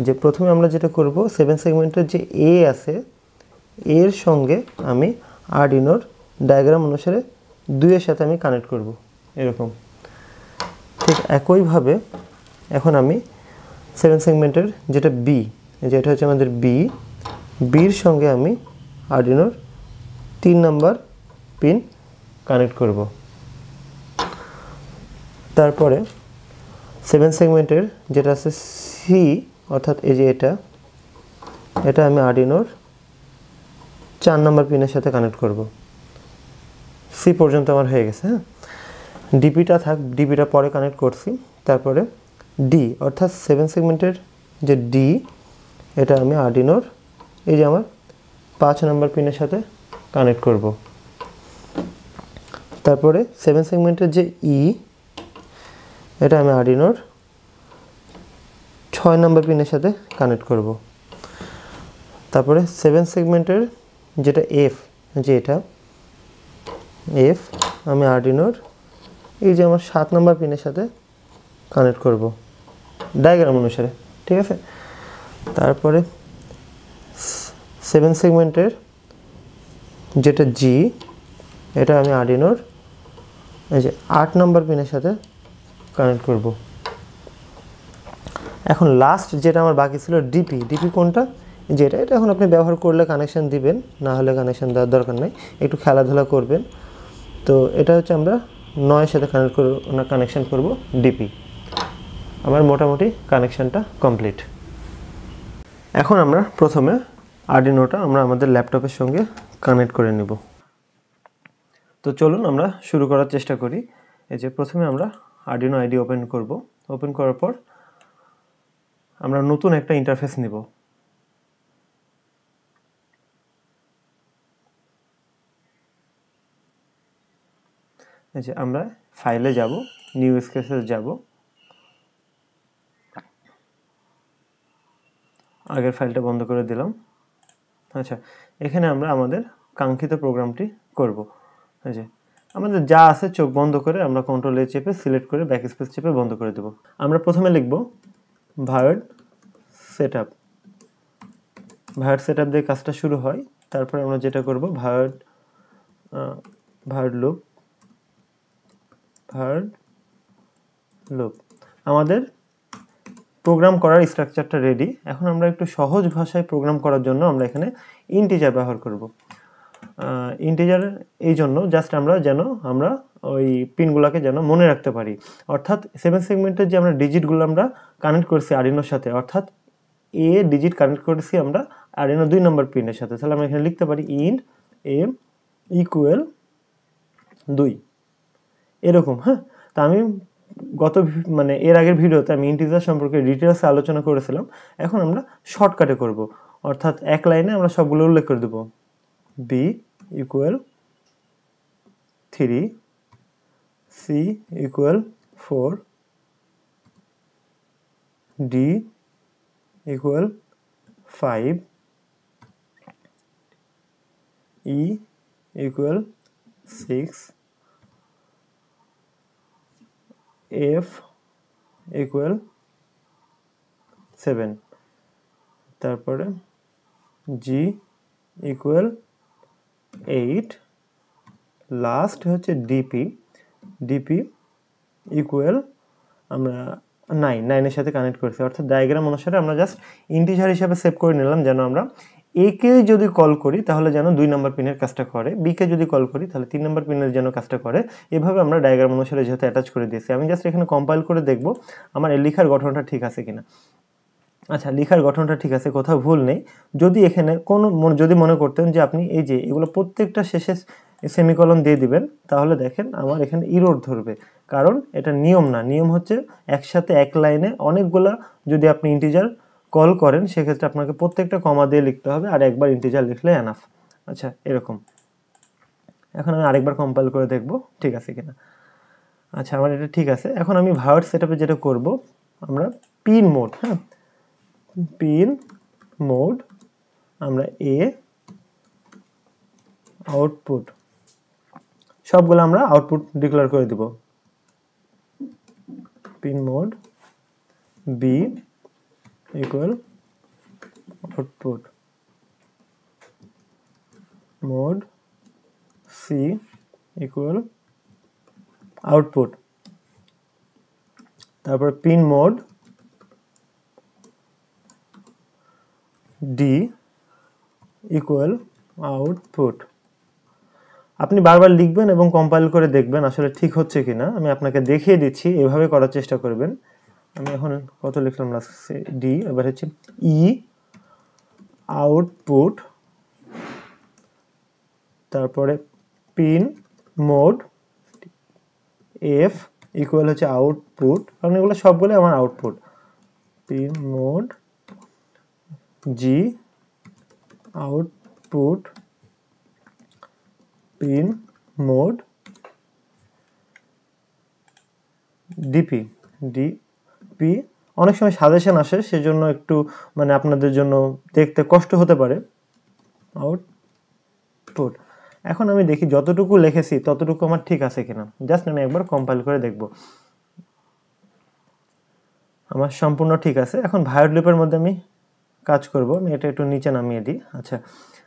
যে প্রথমে আমরা যেটা করব 7 সেগমেন্টের যে এ আছে এর সঙ্গে আমি আরডিনোর ডায়াগ্রাম অনুসারে 2-এর সাথে আমি কানেক্ট করব, এরকম। ঠিক একইভাবে এখন আমি 7 সেগমেন্টের যেটা বি, যেটা হচ্ছে আমাদের বির সঙ্গে আমি আরডিনোর 3 নাম্বার পিন কানেক্ট করব। তারপরে 7 সেগমেন্টের যেটা আছে সি, অর্থাৎ এই যে এটা আমি আরডিনোর 4 নাম্বার পিনের সাথে কানেক্ট করব। সি পর্যন্ত আমার হয়ে গেছে। হ্যাঁ, ডিপিটা পরে কানেক্ট করছি। তারপরে ডি, অর্থাৎ 7 সেগমেন্টের যে ডি, এটা আমি আরডিনোর এই যে আমার 5 নাম্বার পিনের সাথে কানেক্ট করব। তারপরে 7 সেগমেন্টের যে ই, এটা আমি আরডিনোর 6 নাম্বার পিনের সাথে কানেক্ট করব। তারপরে 7 সেগমেন্টের যেটা এফ, যে এটা এফ আমি আরডিনোর এই যে আমার 7 নম্বর পিনের সাথে কানেক্ট করব ডায়াগ্রাম অনুসারে, ঠিক আছে। তারপরে 7 সেগমেন্টের যেটা জি, এটা আমি আরডিনোর এই যে 8 নম্বর পিনের সাথে কানেক্ট করব। এখন লাস্ট যেটা আমার বাকি ছিল ডিপি, ডিপি কোনটা, যেটা এটা এখন আপনি ব্যবহার করলে কানেকশান দিবেন, না হলে কানেকশান দেওয়ার দরকার নেই, একটু খেলাধুলা করবেন। তো এটা হচ্ছে আমরা 9 সাথে কানেকশান করব ডিপি। আমার মোটামুটি কানেকশানটা কমপ্লিট। এখন আমরা প্রথমে আরডিনোটা আমরা আমাদের ল্যাপটপের সঙ্গে কানেক্ট করে নেব। তো চলুন আমরা শুরু করার চেষ্টা করি। এই যে প্রথমে আমরা আরডিনো আইডি ওপেন করব। ওপেন করার পর আমরা নতুন একটা ইন্টারফেস নিব। এই যে আমরা ফাইলে যাব, নিউ স্কেচে যাব, আগের ফাইলটা বন্ধ করে দিলাম। আচ্ছা, এখানে আমরা আমাদের কাঙ্ক্ষিত প্রোগ্রামটি করব। এই যে আমাদের যা আছে চোখ বন্ধ করে আমরা কন্ট্রোল এ চেপে সিলেক্ট করে ব্যাক স্পেস চেপে বন্ধ করে দেব। আমরা প্রথমে লিখব ভার্ড সেটআপ। ভার্ড সেটআপ দিয়ে কাজটা শুরু হয়। তারপরে আমরা যেটা করব ভার্ড লুপ, ভার্ড লুপ। আমাদের প্রোগ্রাম করার স্ট্রাকচারটা রেডি। এখন আমরা একটু সহজ ভাষায় প্রোগ্রাম করার জন্য আমরা এখানে ইন্টিজার ব্যবহার করব। ইন্টিজার এই জন্য জাস্ট আমরা ওই পিনগুলোকে যেন মনে রাখতে পারি। অর্থাৎ 7 সেগমেন্টের যে আমরা ডিজিটগুলো আমরা কানেক্ট করছি আরডিনোর সাথে, অর্থাৎ এ ডিজিট কানেক্ট করেছি আমরা আরডিনো 2 নম্বর পিনের সাথে। তাহলে আমরা এখানে লিখতে পারি ইন্ট এ ইকুয়াল 2 এরকম। হ্যাঁ, তা আমি এর আগের ভিডিওতে আমি ইন্টিজার সম্পর্কে ডিটেলসে আলোচনা করেছিলাম। এখন আমরা শর্টকাটে করব, অর্থাৎ এক লাইনে আমরা সবগুলো উল্লেখ করে দেব। B equal 3, C equal 4, D equal 5, E equal 6, F equal 7, তারপরে জি ইকুয়াল 8, লাস্ট হচ্ছে ডিপি, ডিপি ইকুয়াল আমরা 9 সাথে কানেক্ট করেছি। অর্থাৎ ডায়াগ্রাম অনুসারে আমরা জাস্ট ইন্টিজার হিসাবে সেভ করে নিলাম, যেন আমরা একে যদি কল করি তাহলে যেন 2 নম্বর পিনের কাজটা করে, বিকে যদি কল করি তাহলে 3 নম্বর পিনের যেন কাজটা করে। এভাবে আমরা ডায়াগ্রাম অনুসারে যেহেতু অ্যাটাচ করে দিয়েছি, আমি জাস্ট এখানে কম্পাইল করে দেখব আমার এই লেখার গঠনটা ঠিক আছে কিনা। আচ্ছা, লেখার গঠনটা ঠিক আছে, কোথাও ভুল নেই। যদি এখানে যদি মনে করতেন যে আপনি এই যে এগুলো প্রত্যেকটা শেষে সেমিকলন দিয়ে দিবেন, তাহলে দেখেন আমার এখানে ইরর ধরবে, কারণ এটা নিয়ম না। নিয়ম হচ্ছে একসাথে এক লাইনে অনেকগুলা যদি আপনি ইন্টিজার কল করেন, সেক্ষেত্রে আপনাকে প্রত্যেকটা কমা দিয়ে লিখতে হবে, আর একবার ইন্টিজার লিখলে এনাফ। আচ্ছা, এরকম। এখন আমি আরেকবার কম্পাইল করে দেখব ঠিক আছে কিনা। আচ্ছা, আমার এটা ঠিক আছে। এখন আমি ভার্ড সেটআপে যেটা করব, আমরা পিন মোড, হ্যাঁ, পিন মোড আমরা এ আউটপুট সবগুলো আমরা আউটপুট ডিক্লেয়ার করে দিব। Pin mode B equal output, mode C equal output, তারপর pin mode D equal output. আপনি বারবার লিখবেন এবং কম্পাইল করে দেখবেন আসলে ঠিক হচ্ছে কিনা। আমি আপনাকে দেখিয়ে দিচ্ছি, এভাবে করার চেষ্টা করবেন। আমি এখন কত লিখলাম না, ডি, এবার হচ্ছে ই আউটপুট, তারপরে পিন মোড এফ ইকুয়াল হচ্ছে আউটপুট, কারণ এগুলো সবগুলো আমার output. Pin mode G output, pin mode DP, DP অনেক সময় সাজেশন আসে, সেজন্য একটু মানে আপনাদের জন্য দেখতে কষ্ট হতে পারে। আউটপুট। এখন আমি দেখি যতটুকু লিখেছি ততটুকু আমার ঠিক আছে কিনা, জাস্ট আমি একবার কম্পাইল করে দেখব আমার সম্পূর্ণ ঠিক আছে। এখন ভায়োলেট লুপের মধ্যে আমি কাজ করব, আমি এটা একটু নিচে নামিয়ে দিই। আচ্ছা,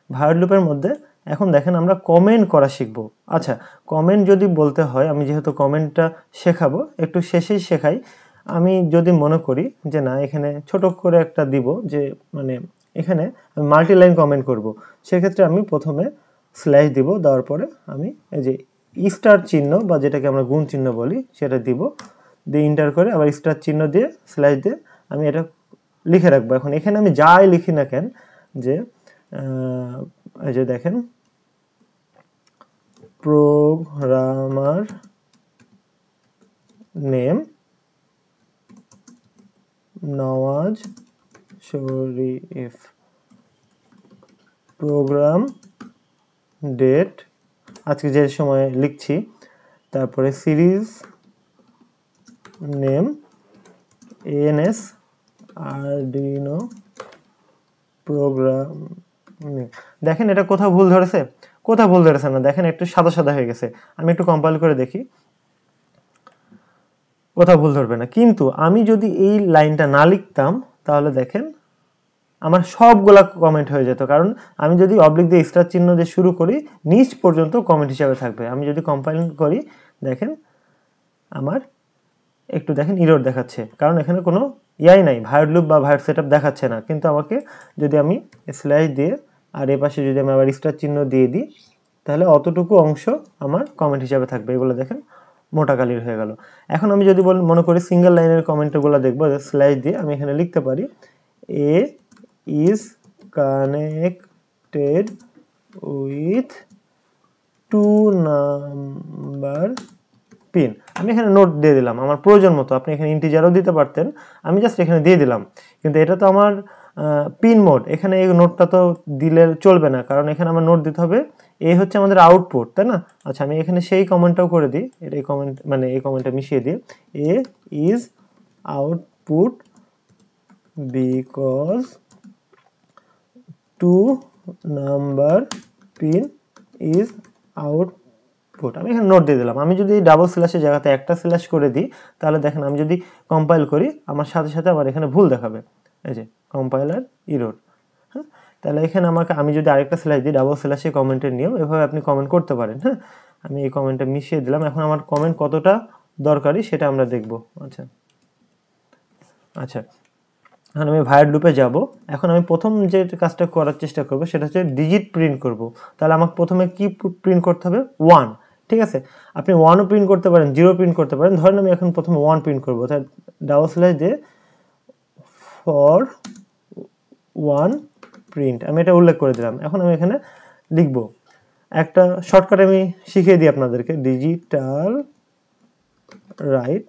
ভায়োলেট লুপের মধ্যে এখন দেখেন আমরা কমেন্ট করা শিখব। আচ্ছা, কমেন্ট যদি বলতে হয়, আমি যেহেতু কমেন্টটা শেখাবো একটু শেষেই শেখাই। আমি যদি মনে করি যে না এখানে ছোট করে একটা দিব, যে মানে এখানে আমি মাল্টি লাইন কমেন্ট করব, সেক্ষেত্রে আমি প্রথমে স্ল্যাশ দিব, দেওয়ার পরে আমি এই যে স্টার চিহ্ন বা যেটাকে আমরা গুণ চিহ্ন বলি সেটা দিব, দিয়ে ইন্টার করে আবার স্টার চিহ্ন দিয়ে স্ল্যাশ দিয়ে আমি এটা লিখে রাখবো। এখন এখানে আমি যাই লিখি না কেন, যে এই যে দেখেন programmer name Nawaz Sharif, program date আজকে যে সময় লিখছি, তারপরে series name NS Arduino program. দেখেন এটা কোথাও ভুল ধরেছে, কোথাও ভুল ধরেছে না, দেখেন একটু সাদা সাদা হয়ে গেছে। আমি একটু কম্পাইল করে দেখি, কোথাও ভুল ধরবে না। কিন্তু আমি যদি এই লাইনটা না লিখতাম তাহলে দেখেন আমার সবগুলা কমেন্ট হয়ে যেত, কারণ আমি যদি অবলিক দিয়ে স্টার চিহ্ন দিয়ে শুরু করি নিচ পর্যন্ত কমেন্ট হিসাবে থাকবে। আমি যদি কম্পাইল করি দেখেন আমার একটু দেখেন ইরর দেখাচ্ছে, কারণ এখানে কোনো ইয়াই নাই, ভায়োলেট লুপ বা ভায়োলেট সেটআপ দেখাচ্ছে না। কিন্তু আমাকে যদি আমি স্ল্যাশ দিয়ে আর এ পাশে যদি আমি আবার স্টার চিহ্ন দিয়ে দিই তাহলে অতটুকু অংশ আমার কমেন্ট হিসাবে থাকবে। এগুলো দেখেন মোটা কালির হয়ে গেল। এখন আমি যদি মনে করি সিঙ্গেল লাইনের কমেন্টগুলো দেখবো, স্ল্যাশ দিয়ে আমি এখানে লিখতে পারি A is connected with 2 number pin. আমি এখানে নোট দিয়ে দিলাম আমার প্রয়োজন মতো, আপনি এখানে ইন্টিজারও দিতে পারতেন, আমি জাস্ট এখানে দিয়ে দিলাম। কিন্তু এটা তো আমার পিন মোড, এখানে এই নোটটা তো দিলে চলবে না, কারণ এখানে আমার নোট দিতে হবে এই হচ্ছে আমাদের আউটপুট, তাই না? আচ্ছা, আমি এখানে সেই কমেন্টটাও করে দিই, এটা এই কমেন্ট মানে এই কমেন্টটা মিশিয়ে দিই, A is output because 2 number pin is output. আমি এখানে নোট দিয়ে দিলাম। আমি যদি ডাবল স্ল্যাশের জায়গাতে একটা স্ল্যাশ করে দিই তাহলে দেখেন আমি যদি কম্পাইল করি আমার সাথে সাথে আমার এখানে ভুল দেখাবে, এই যে কম্পাইলার ইরর। হ্যাঁ, তাহলে এখানে আমি যদি আরেকটা স্ল্যাশ দিই, ডাবল স্ল্যাশে কমেন্টের নিয়ম, এভাবে আপনি কমেন্ট করতে পারেন। হ্যাঁ, আমি এই কমেন্টটা মিশিয়ে দিলাম। এখন আমার কমেন্ট কতটা দরকারি সেটা আমরা দেখব। আচ্ছা আচ্ছা, এখন আমি ভায়োলেট লুপে যাব। এখন আমি প্রথম যে কাজটা করার চেষ্টা করব সেটা হচ্ছে ডিজিট প্রিন্ট করব। তাহলে আমাকে প্রথমে কি প্রিন্ট করতে হবে? 1। ঠিক আছে, আপনি 1ও প্রিন্ট করতে পারেন, 0 প্রিন্ট করতে পারেন। ধরেন আমি এখন প্রথমে 1 প্রিন্ট করব, তাই ডাবল স্ল্যাশ দিয়ে ফর 1 প্রিন্ট, আমি এটা উল্লেখ করে দিলাম। এখন আমি এখানে লিখব একটা শর্টকাট, আমি শিখিয়ে দিই আপনাদেরকে, ডিজিটাল রাইট।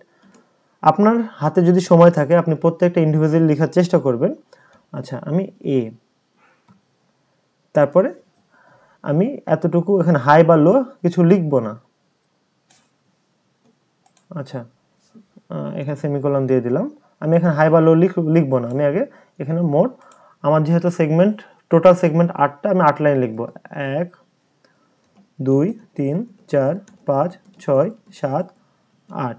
আপনার হাতে যদি সময় থাকে আপনি প্রত্যেকটা ইন্ডিভিজুয়াল লেখার চেষ্টা করবেন। আচ্ছা, আমি এ, তারপরে আমি এতটুকু এখানে হাই বা লো কিছু লিখব না। আচ্ছা, এখানে সেমিকোলন দিয়ে দিলাম। আমি এখানে হাই বা লো লিখব না, আমি আগে এখানে মোট আমার যেহেতু সেগমেন্ট টোটাল সেগমেন্ট 8টা, আমি 8 লাইন লিখব। 1 2 3 4 5 6 7 8।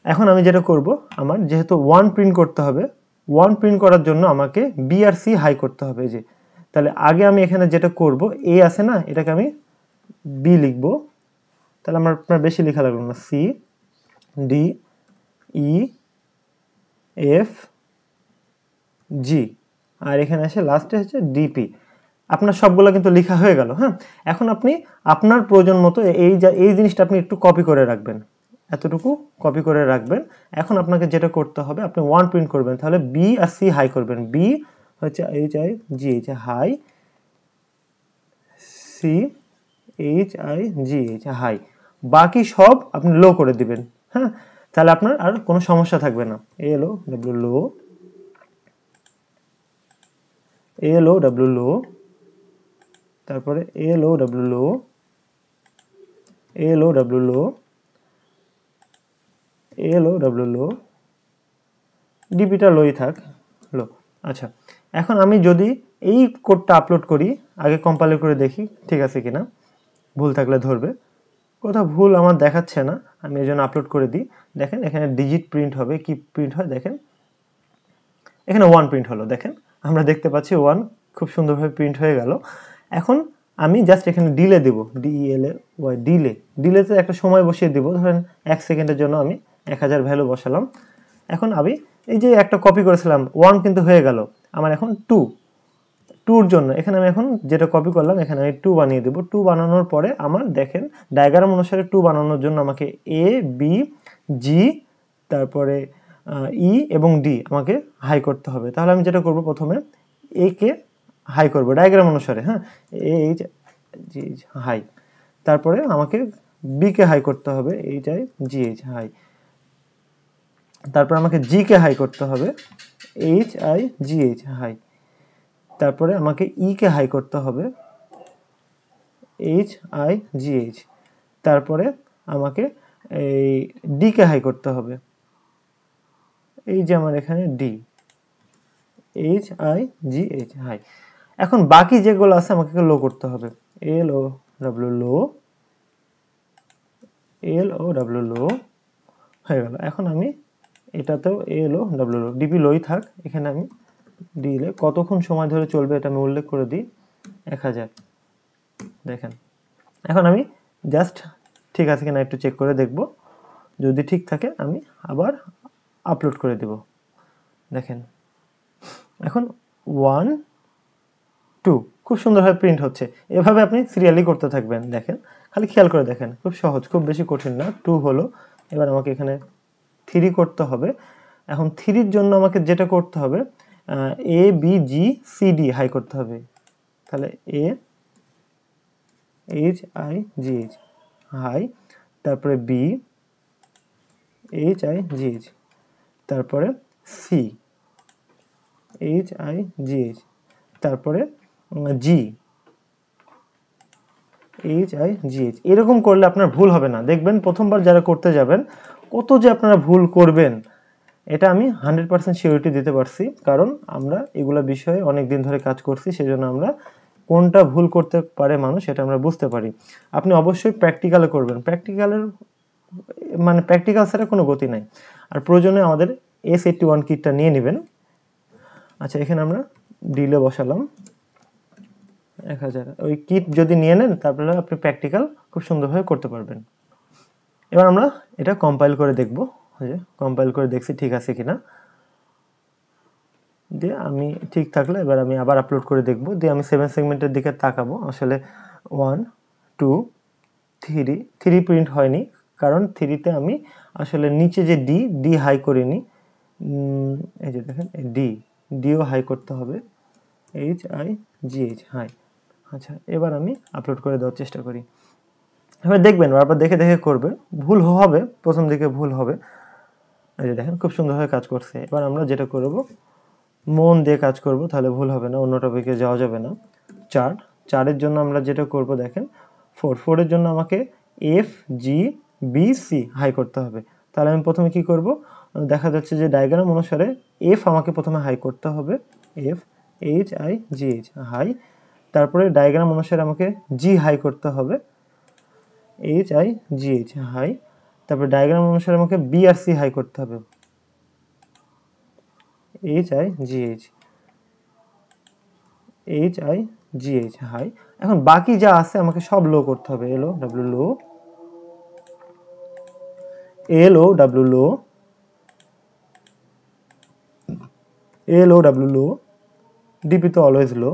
এখন আমি যেটা করব, আমার যেহেতু 1 প্রিন্ট করতে হবে, 1 প্রিন্ট করার জন্য আমাকে বি আর সি হাই করতে হবে। যে তাহলে আগে আমি এখানে যেটা করব, এ আছে না, এটাকে আমি বি লিখব। তাহলে আপনার বেশি লেখা লাগলো না, C D E F G, আর এখানে এসে লাস্টে হচ্ছে ডিপি। আপনার সবগুলো কিন্তু লেখা হয়ে গেল। হ্যাঁ, এখন আপনি আপনার প্রয়োজন মতো এই জিনিসটা আপনি একটু কপি করে রাখবেন, এতটুকু কপি করে রাখবেন। এখন আপনাকে যেটা করতে হবে, আপনি 1 প্রিন্ট করবেন, তাহলে বি আর সি হাই করবেন। বি হচ্ছে H I G H high, C H I G H high, বাকি সব আপনি লো করে দিবেন। হ্যাঁ, তাহলে আপনার আর কোনো সমস্যা থাকবে না। এল ও ডাব্লিউ লো, এল ও ডাব্লিউ লো, তারপরে এল ও ডাব্লিউ লো, এল ও ডাব্লিউ লো, এল ও ডাব্লিউ লো, ডিপিটা লোই থাক, লো। আচ্ছা, এখন আমি যদি এই কোডটা আপলোড করি, আগে কম্পাইল করে দেখি ঠিক আছে কিনা, ভুল থাকলে ধরবে। কোথাও ভুল আমার দেখাচ্ছে না, আমি এই জন্য আপলোড করে দিই। দেখেন এখানে ডিজিট প্রিন্ট হবে, কি প্রিন্ট হয় দেখেন, এখানে 1 প্রিন্ট হলো। দেখেন আমরা দেখতে পাচ্ছি 1 খুব সুন্দরভাবে প্রিন্ট হয়ে গেল। এখন আমি জাস্ট এখানে ডিলে দেব, DELAY, ডিলেতে একটা সময় বসিয়ে দেব, ধরেন 1 সেকেন্ডের জন্য আমি 1000 ভ্যালু বসালাম। এখন আমি এই যে একটা কপি করেছিলাম 1 কিন্তু হয়ে গেল, আমার এখন 2-2 জন্য এখানে আমি এখন যেটা কপি করলাম এখানে আমি 2 বানিয়ে দেব। 2 বানানোর পরে আমার দেখেন ডায়াগ্রাম অনুসারে 2 বানানোর জন্য আমাকে A B G তারপরে E এবং D আমাকে হাই করতে হবে। তাহলে আমি যেটা করব, প্রথমে A কে হাই করব ডায়াগ্রাম অনুসারে, হ্যাঁ, H G হাই। তারপরে আমাকে B কে হাই করতে হবে, H I G H high. তারপর আমাকে G কে হাই করতে হবে, H I G H high. তারপরে আমাকে E কে হাই করতে হবে, H I G H। তারপরে আমাকে এই D কে হাই করতে হবে, এই যে আমার এখানে D, H I G H high. এখন বাকি যেগুলো আছে আমাকে লো করতে হবে, L O W লো, L O W লো হয়ে গেল। এখন আমি এটাতেও L O W লো, ডিপি লোই থাক, এখানে আমি দিলে কতক্ষণ সময় ধরে চলবে এটা আমি উল্লেখ করে দিই, 1000। দেখেন এখন আমি জাস্ট ঠিক আছে কিনা একটু চেক করে দেখব, যদি ঠিক থাকে আমি আবার আপলোড করে দেব। দেখেন এখন 1 2 খুব সুন্দরভাবে প্রিন্ট হচ্ছে। এভাবে আপনি সিরিয়ালি করতে থাকবেন। দেখেন খালি খেয়াল করে দেখেন, খুব সহজ, খুব বেশি কঠিন না। 2 হলো, এবার আমাকে এখানে 3 করতে হবে। এখন 3-র জন্য আমাকে যেটা করতে হবে, A B G C D high করতে হবে। তাহলে A H I G H high, তারপরে B H I G H, তারপরে C H I G H, তারপরে G H I G H। এরকম করলে আপনার ভুল হবে না। দেখবেন প্রথমবার যারা করতে যাবেন কত যে আপনারা ভুল করবেন, এটা আমি 100% সিওরিটি দিতে পারছি, কারণ আমরা এগুলা বিষয়ে অনেক দিন ধরে কাজ করছি, সেজন্য আমরা কোনটা ভুল করতে পারে মানুষ এটা আমরা বুঝতে পারি। আপনি অবশ্যই প্র্যাকটিক্যালে করবেন, প্র্যাকটিক্যাল ছাড়া কোনো গতি নাই। আর প্রয়োজনে আমাদের S81 কিটটা নিয়ে নেবেন। আচ্ছা, এখানে আমরা ডিলে বসালাম 1000। ওই কিট যদি নিয়ে নেন তারপরে আপনি প্র্যাকটিক্যাল খুব সুন্দরভাবে করতে পারবেন। এবার আমরা এটা কম্পাইল করে দেখব, কম্পাইল করে দেখছি ঠিক আছে কিনা, দিয়ে আমি ঠিক থাকলে এবার আমি আবার আপলোড করে দেখব, দিয়ে আমি 7 সেগমেন্টের দিকে তাকাবো। আসলে 1 2 3 প্রিন্ট হয়নি, কারণ 3-তে আমি আসলে নিচে যে ডি হাই করিনি, এই যে দেখেন ডিও হাই করতে হবে, H I G H high. আচ্ছা, এবার আমি আপলোড করে দেওয়ার চেষ্টা করি। এবার দেখবেন বারবার দেখে দেখে করবে, ভুল হবে, প্রথম দিকে ভুল হবে। এই যে দেখেন খুব সুন্দরভাবে কাজ করছে। এবার আমরা যেটা করব, মন দিয়ে কাজ করব, তাহলে ভুল হবে না, অন্য টপিকে যাওয়া যাবে না। 4-এর জন্য আমরা যেটা করব দেখেন, 4-এর জন্য আমাকে F G B C high করতে হবে। তাহলে আমি প্রথমে কি করব, দেখা যাচ্ছে যে ডায়াগ্রাম অনুসারে F আমাকে প্রথমে হাই করতে হবে, F H I G H high. তারপরে ডায়াগ্রাম অনুসারে আমাকে G হাই করতে হবে, H I G H high. তারপরে ডায়াগ্রাম অনুসারে আমাকে B আর C হাই করতে হবে, H I G H H I G H high. এখন বাকি যা আছে আমাকে সব লো করতে হবে, L O W লো, L O W লো, L O W লো, ডিপি তো অলওয়েজ লো,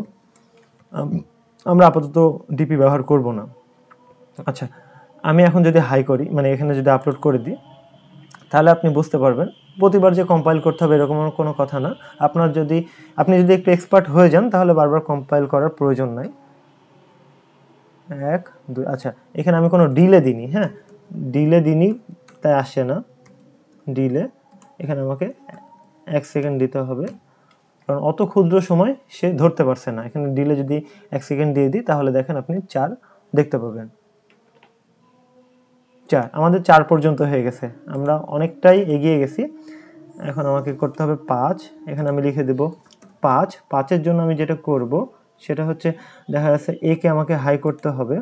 আমরা আপাতত ডিপি ব্যবহার করব না। আচ্ছা, আমি এখন যদি হাই করি, মানে এখানে যদি আপলোড করে দিই, তাহলে আপনি বুঝতে পারবেন প্রতিবার যে কম্পাইল করতে হবে এরকম কোনো কথা না। আপনি যদি একটু এক্সপার্ট হয়ে যান তাহলে বারবার কম্পাইল করার প্রয়োজন নাই। 1 2, আচ্ছা এখানে আমি কোনো ডিলে দিইনি, হ্যাঁ, ডিলে দিইনি তাই আসছে না ডিলে। এখানে আমাকে 1 সেকেন্ড দিতে হবে, কারণ অত ক্ষুদ্র সময় সে ধরতে পারছে না। এখানে ডিলে যদি 1 সেকেন্ড দিয়ে দিই তাহলে দেখেন আপনি 4 দেখতে পাবেন। 4 আমাদের 4 পর্যন্ত হয়ে গেছে, আমরা অনেকটাই এগিয়ে গেছি। এখন আমাকে করতে হবে 5, এখানে আমি লিখে দেব 5। 5-এর জন্য আমি যেটা করব সেটা হচ্ছে দেখা যাচ্ছে এ কে আমাকে হাই করতে হবে,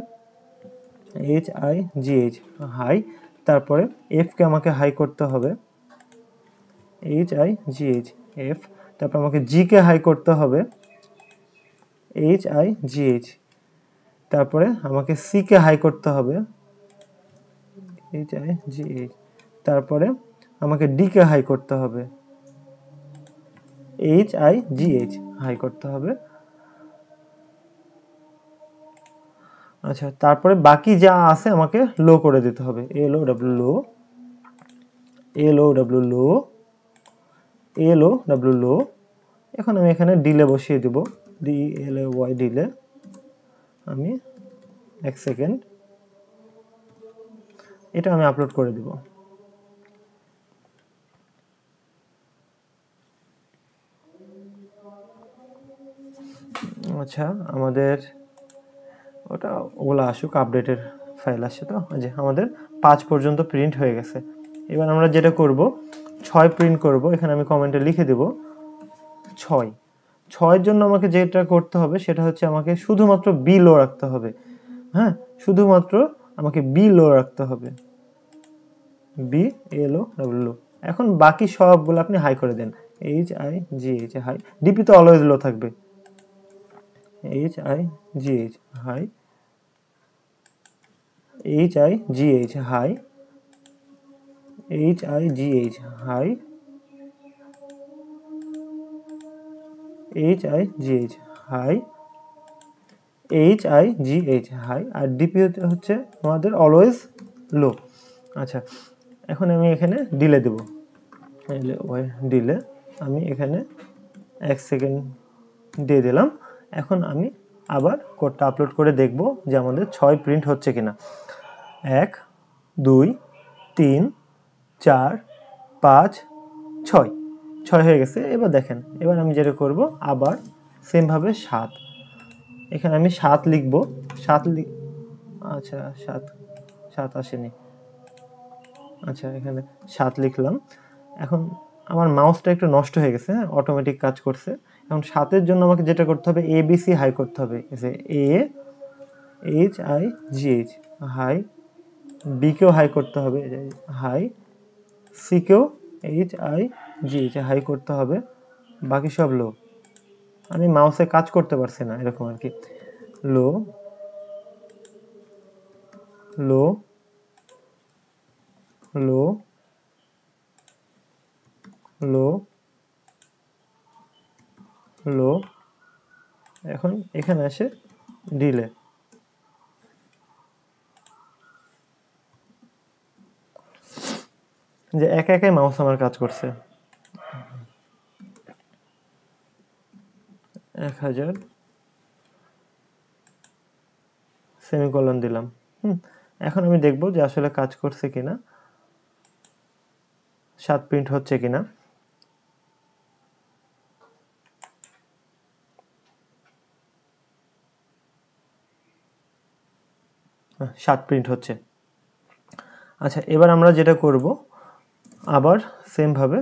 HIGH হাই, তারপরে এফ কে আমাকে হাই করতে হবে, HIGH এফ, তারপর আমাকে জি কে হাই করতে হবে, HIGH, তারপরে আমাকে সি কে হাই করতে হবে, HIGH, তারপরে আমাকে ডি কে হাই করতে হবে, HIGH হাই করতে হবে। আচ্ছা, তারপরে বাকি যা আছে আমাকে লো করে দিতে হবে, LOW লো, LOW লো, LOW লো। এখন আমি এখানে ডিলে বসিয়ে দেব, DLAY ডিলে। আমি 1 সেকেন্ড, এটা আমি আপলোড করে দেব। আচ্ছা, আমাদের ওগুলো আসুক, আপডেটের ফাইল আসছে তো, যে আমাদের 5 পর্যন্ত প্রিন্ট হয়ে গেছে। এবার আমরা যেটা করব 6 প্রিন্ট করব, এখানে আমি কমেন্টে লিখে দেব 6। 6-এর জন্য আমাকে যেটা করতে হবে সেটা হচ্ছে আমাকে শুধুমাত্র বি লো রাখতে হবে। হ্যাঁ, শুধুমাত্র আমাকে বি লো রাখতে হবে, BLOW। এখন বাকি সবগুলো আপনি হাই করে দেন, HIGH হাই, ডিপি তো অলওয়েজ লো থাকবে, HIGH high, HIGH high, HIGH high, HIGH high, HIGH high, আর ডিপি হচ্ছে আমাদের অলওয়েজ লো। আচ্ছা, এখন আমি এখানে ডিলে দেব, ডিলে আমি এখানে 1 সেকেন্ড দিয়ে দিলাম। এখন আমি আবার কোডটা আপলোড করে দেখব যে আমাদের 6 প্রিন্ট হচ্ছে কিনা। 1 2 3 4 5 6, 6 হয়ে গেছে। এবার দেখেন, এবার আমি যেটা করব আবার সেমভাবে 7, এখানে আমি 7 লিখব, 7 আচ্ছা 7 আসেনি, আচ্ছা এখানে 7 লিখলাম। এখন আমার মাউসটা একটু নষ্ট হয়ে গেছে, হ্যাঁ, অটোমেটিক কাজ করছে। এখন 7-এর জন্য আমাকে যেটা করতে হবে ABC হাই করতে হবে, HIGH হাই, বি কেও হাই করতে হবে, হাই, সি কেও HIGH হাই করতে হবে, বাকি সব লো। আমি মাউসে কাজ করতে পারছি না, এরকম আর কি, লো লো লো লো লো। এখন এখানে আসে ডিলে, যে একা একাই মাউস আমার কাজ করছে। 1000 সেমিকোলন দিলাম। এখন আমি দেখব যে আসলে কাজ করছে কিনা, 7 প্রিন্ট হচ্ছে কিনা। 7 প্রিন্ট হচ্ছে। আচ্ছা, এবার আমরা যেটা করব আবার সেম ভাবে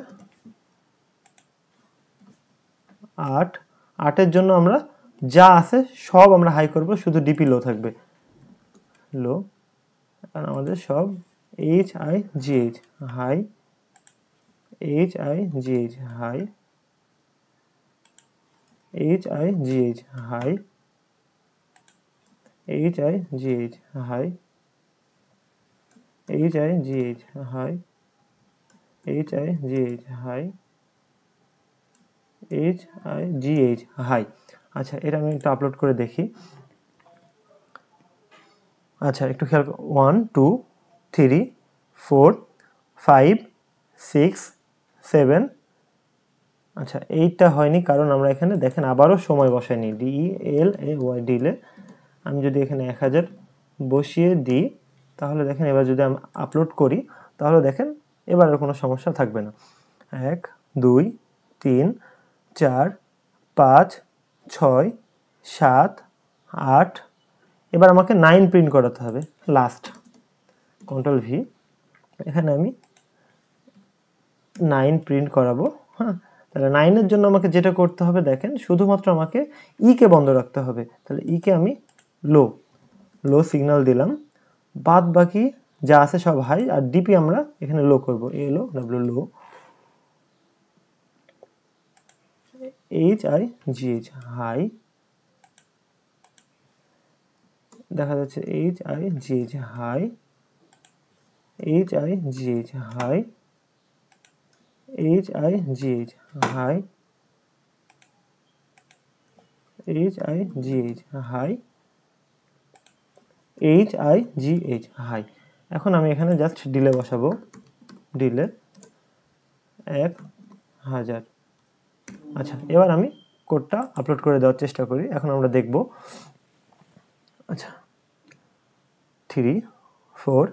8-এর জন্য আমরা যা আছে সব আমরা হাই করব, শুধু ডিপি লো থাকবে, লো। আর আমাদের সব HIGH high, HIGH high, HIGH high, HIGH high, HIGH high, HIGH high, HIGH high. আচ্ছা, এটা আমি একটু আপলোড করে দেখি। আচ্ছা, একটু খেয়াল, 1 2 3 4 5 6 7। আচ্ছা, এইটা হয়নি কারণ আমরা এখানে দেখেন আবারও সময় বসাইনি, DELAY ডিলে। আমি যদি এখানে 1000 বসিয়ে দিই তাহলে দেখেন, এবার যদি আমি আপলোড করি তাহলে দেখেন এবার আর কোনো সমস্যা থাকবে না। 1 2 3 4 5 6 7 8। এবার আমাকে 9 প্রিন্ট করাতে হবে, লাস্ট। কন্ট্রোল ভি, এখানে আমি 9 প্রিন্ট করাবো। হ্যাঁ, তাহলে 9-এর জন্য আমাকে যেটা করতে হবে দেখেন, শুধুমাত্র আমাকে কে বন্ধ রাখতে হবে। তাহলে কে আমি লো সিগন্যাল দিলাম, বাদ বাকি যা আছে সব হাই, আর ডিপি আমরা এখানে লো করব, লো লো, HIGH হাই, দেখা যাচ্ছে HIGH high, HIGH high, HIGH high, HIGH high, HIGH high. এখন আমি এখানে জাস্ট ডিলে বসাবো, ডিলে 1000। আচ্ছা, এবার আমি কোডটা আপলোড করে দেওয়ার চেষ্টা করি। এখন আমরা দেখব। আচ্ছা, 3 4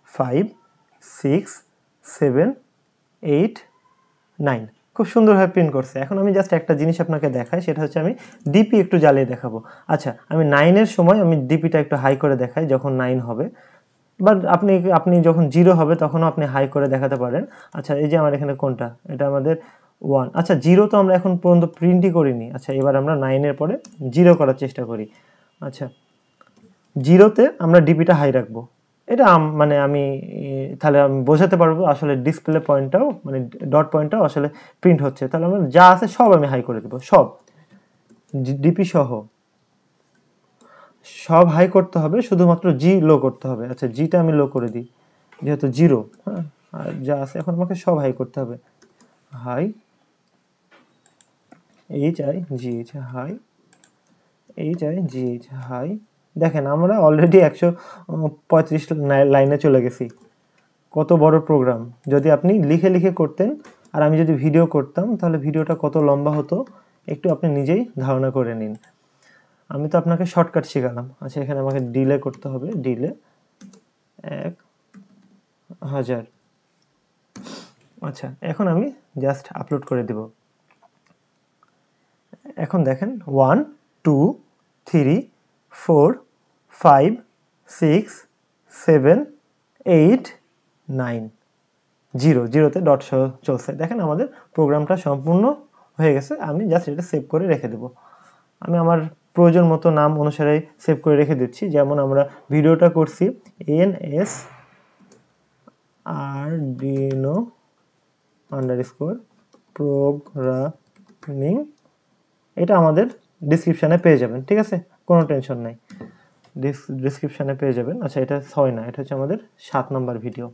5 6 7 8 9 খুব সুন্দরভাবে প্রিন্ট করছে। এখন আমি জাস্ট একটা জিনিস আপনাকে দেখাই, সেটা হচ্ছে আমি ডিপি একটু জ্বালিয়ে দেখাবো। আচ্ছা, আমি 9-এর সময় আমি ডিপিটা একটু হাই করে দেখাই যখন 9 হবে, বাট আপনি যখন 0 হবে তখনও আপনি হাই করে দেখাতে পারেন। আচ্ছা, এই যে আমার এখানে কোনটা, এটা আমাদের 1। আচ্ছা, 0 তো আমরা এখন পর্যন্ত প্রিন্টই করিনি। আচ্ছা, এবার আমরা 9-এর পরে 0 করার চেষ্টা করি। আচ্ছা, 0-তে আমরা ডিপিটা হাই রাখবো। এটা মানে আমি তাহলে আমি বোঝাতে পারবো আসলে ডিসপ্লে পয়েন্টটাও, মানে ডট পয়েন্টটাও আসলে প্রিন্ট হচ্ছে। তাহলে আমরা যা আছে সব আমি হাই করে দেবো, সব ডিপি সহ সব হাই করতে হবে, শুধুমাত্র লো করতে হবে। আচ্ছা, টা আমি লো করে দিই, যেহেতু 0। হ্যাঁ, আর যা আছে এখন আমাকে সব হাই করতে হবে। High, HIGH high, HIGH high. দেখেন আমরা অলরেডি 135 লাইনে চলে গেছি। কত বড় প্রোগ্রাম! যদি আপনি লিখে লিখে করতেন আর আমি যদি ভিডিও করতাম, তাহলে ভিডিওটা কত লম্বা হতো একটু আপনি নিজেই ধারণা করে নিন। আমি তো আপনাকে শর্টকাট শেখালাম। আচ্ছা, এখানে আমাকে ডিলে করতে হবে, ডিলে 1000। আচ্ছা, এখন আমি জাস্ট আপলোড করে দেব। এখন দেখেন 1 2 3 4 5 6 7 8 9 0-0-তে ডট সহ চলছে। দেখেন আমাদের প্রোগ্রামটা সম্পূর্ণ হয়ে গেছে। আমি জাস্ট এটা সেভ করে রেখে দেব। আমি আমার প্রয়োজন মতো নাম অনুসারে সেভ করে রেখে দিচ্ছি। যেমন আমরা ভিডিওটা করছি NS Arduino _ এটা আমাদের ডিসক্রিপশানে পেয়ে যাবেন, ঠিক আছে, কোনো টেনশন নাই, ডিসক্রিপশানে পেয়ে যাবেন। আচ্ছা, এটা 6 না, এটা হচ্ছে আমাদের 7 নম্বর ভিডিও।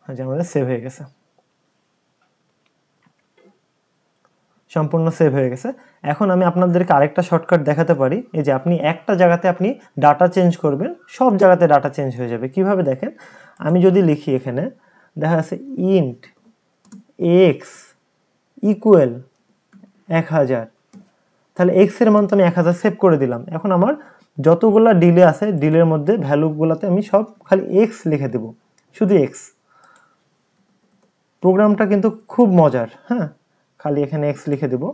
আচ্ছা, আমাদের সেভ হয়ে গেছে, সম্পূর্ণ সেভ হয়ে গেছে। এখন আমি আপনাদেরকে আরেকটা শর্টকাট দেখাতে পারি। এই যে আপনি একটা জায়গাতে আপনি ডাটা চেঞ্জ করবেন, সব জায়গাতে ডাটা চেঞ্জ হয়ে যাবে। কিভাবে দেখেন, আমি যদি লিখি এখানে দেখা যাচ্ছে ইন্ট x ইকুয়াল 1000, তাহলে x এর মান তো আমি 1000 সেভ করে দিলাম। এখন আমার যতগুলা ডিলে আছে, ডিলের মধ্যে ভ্যালুগুলোতে আমি সব খালি x লিখে দেব, শুধু x। প্রোগ্রামটা কিন্তু খুব মজার। হ্যাঁ, খালি এখানে x লিখে দেব।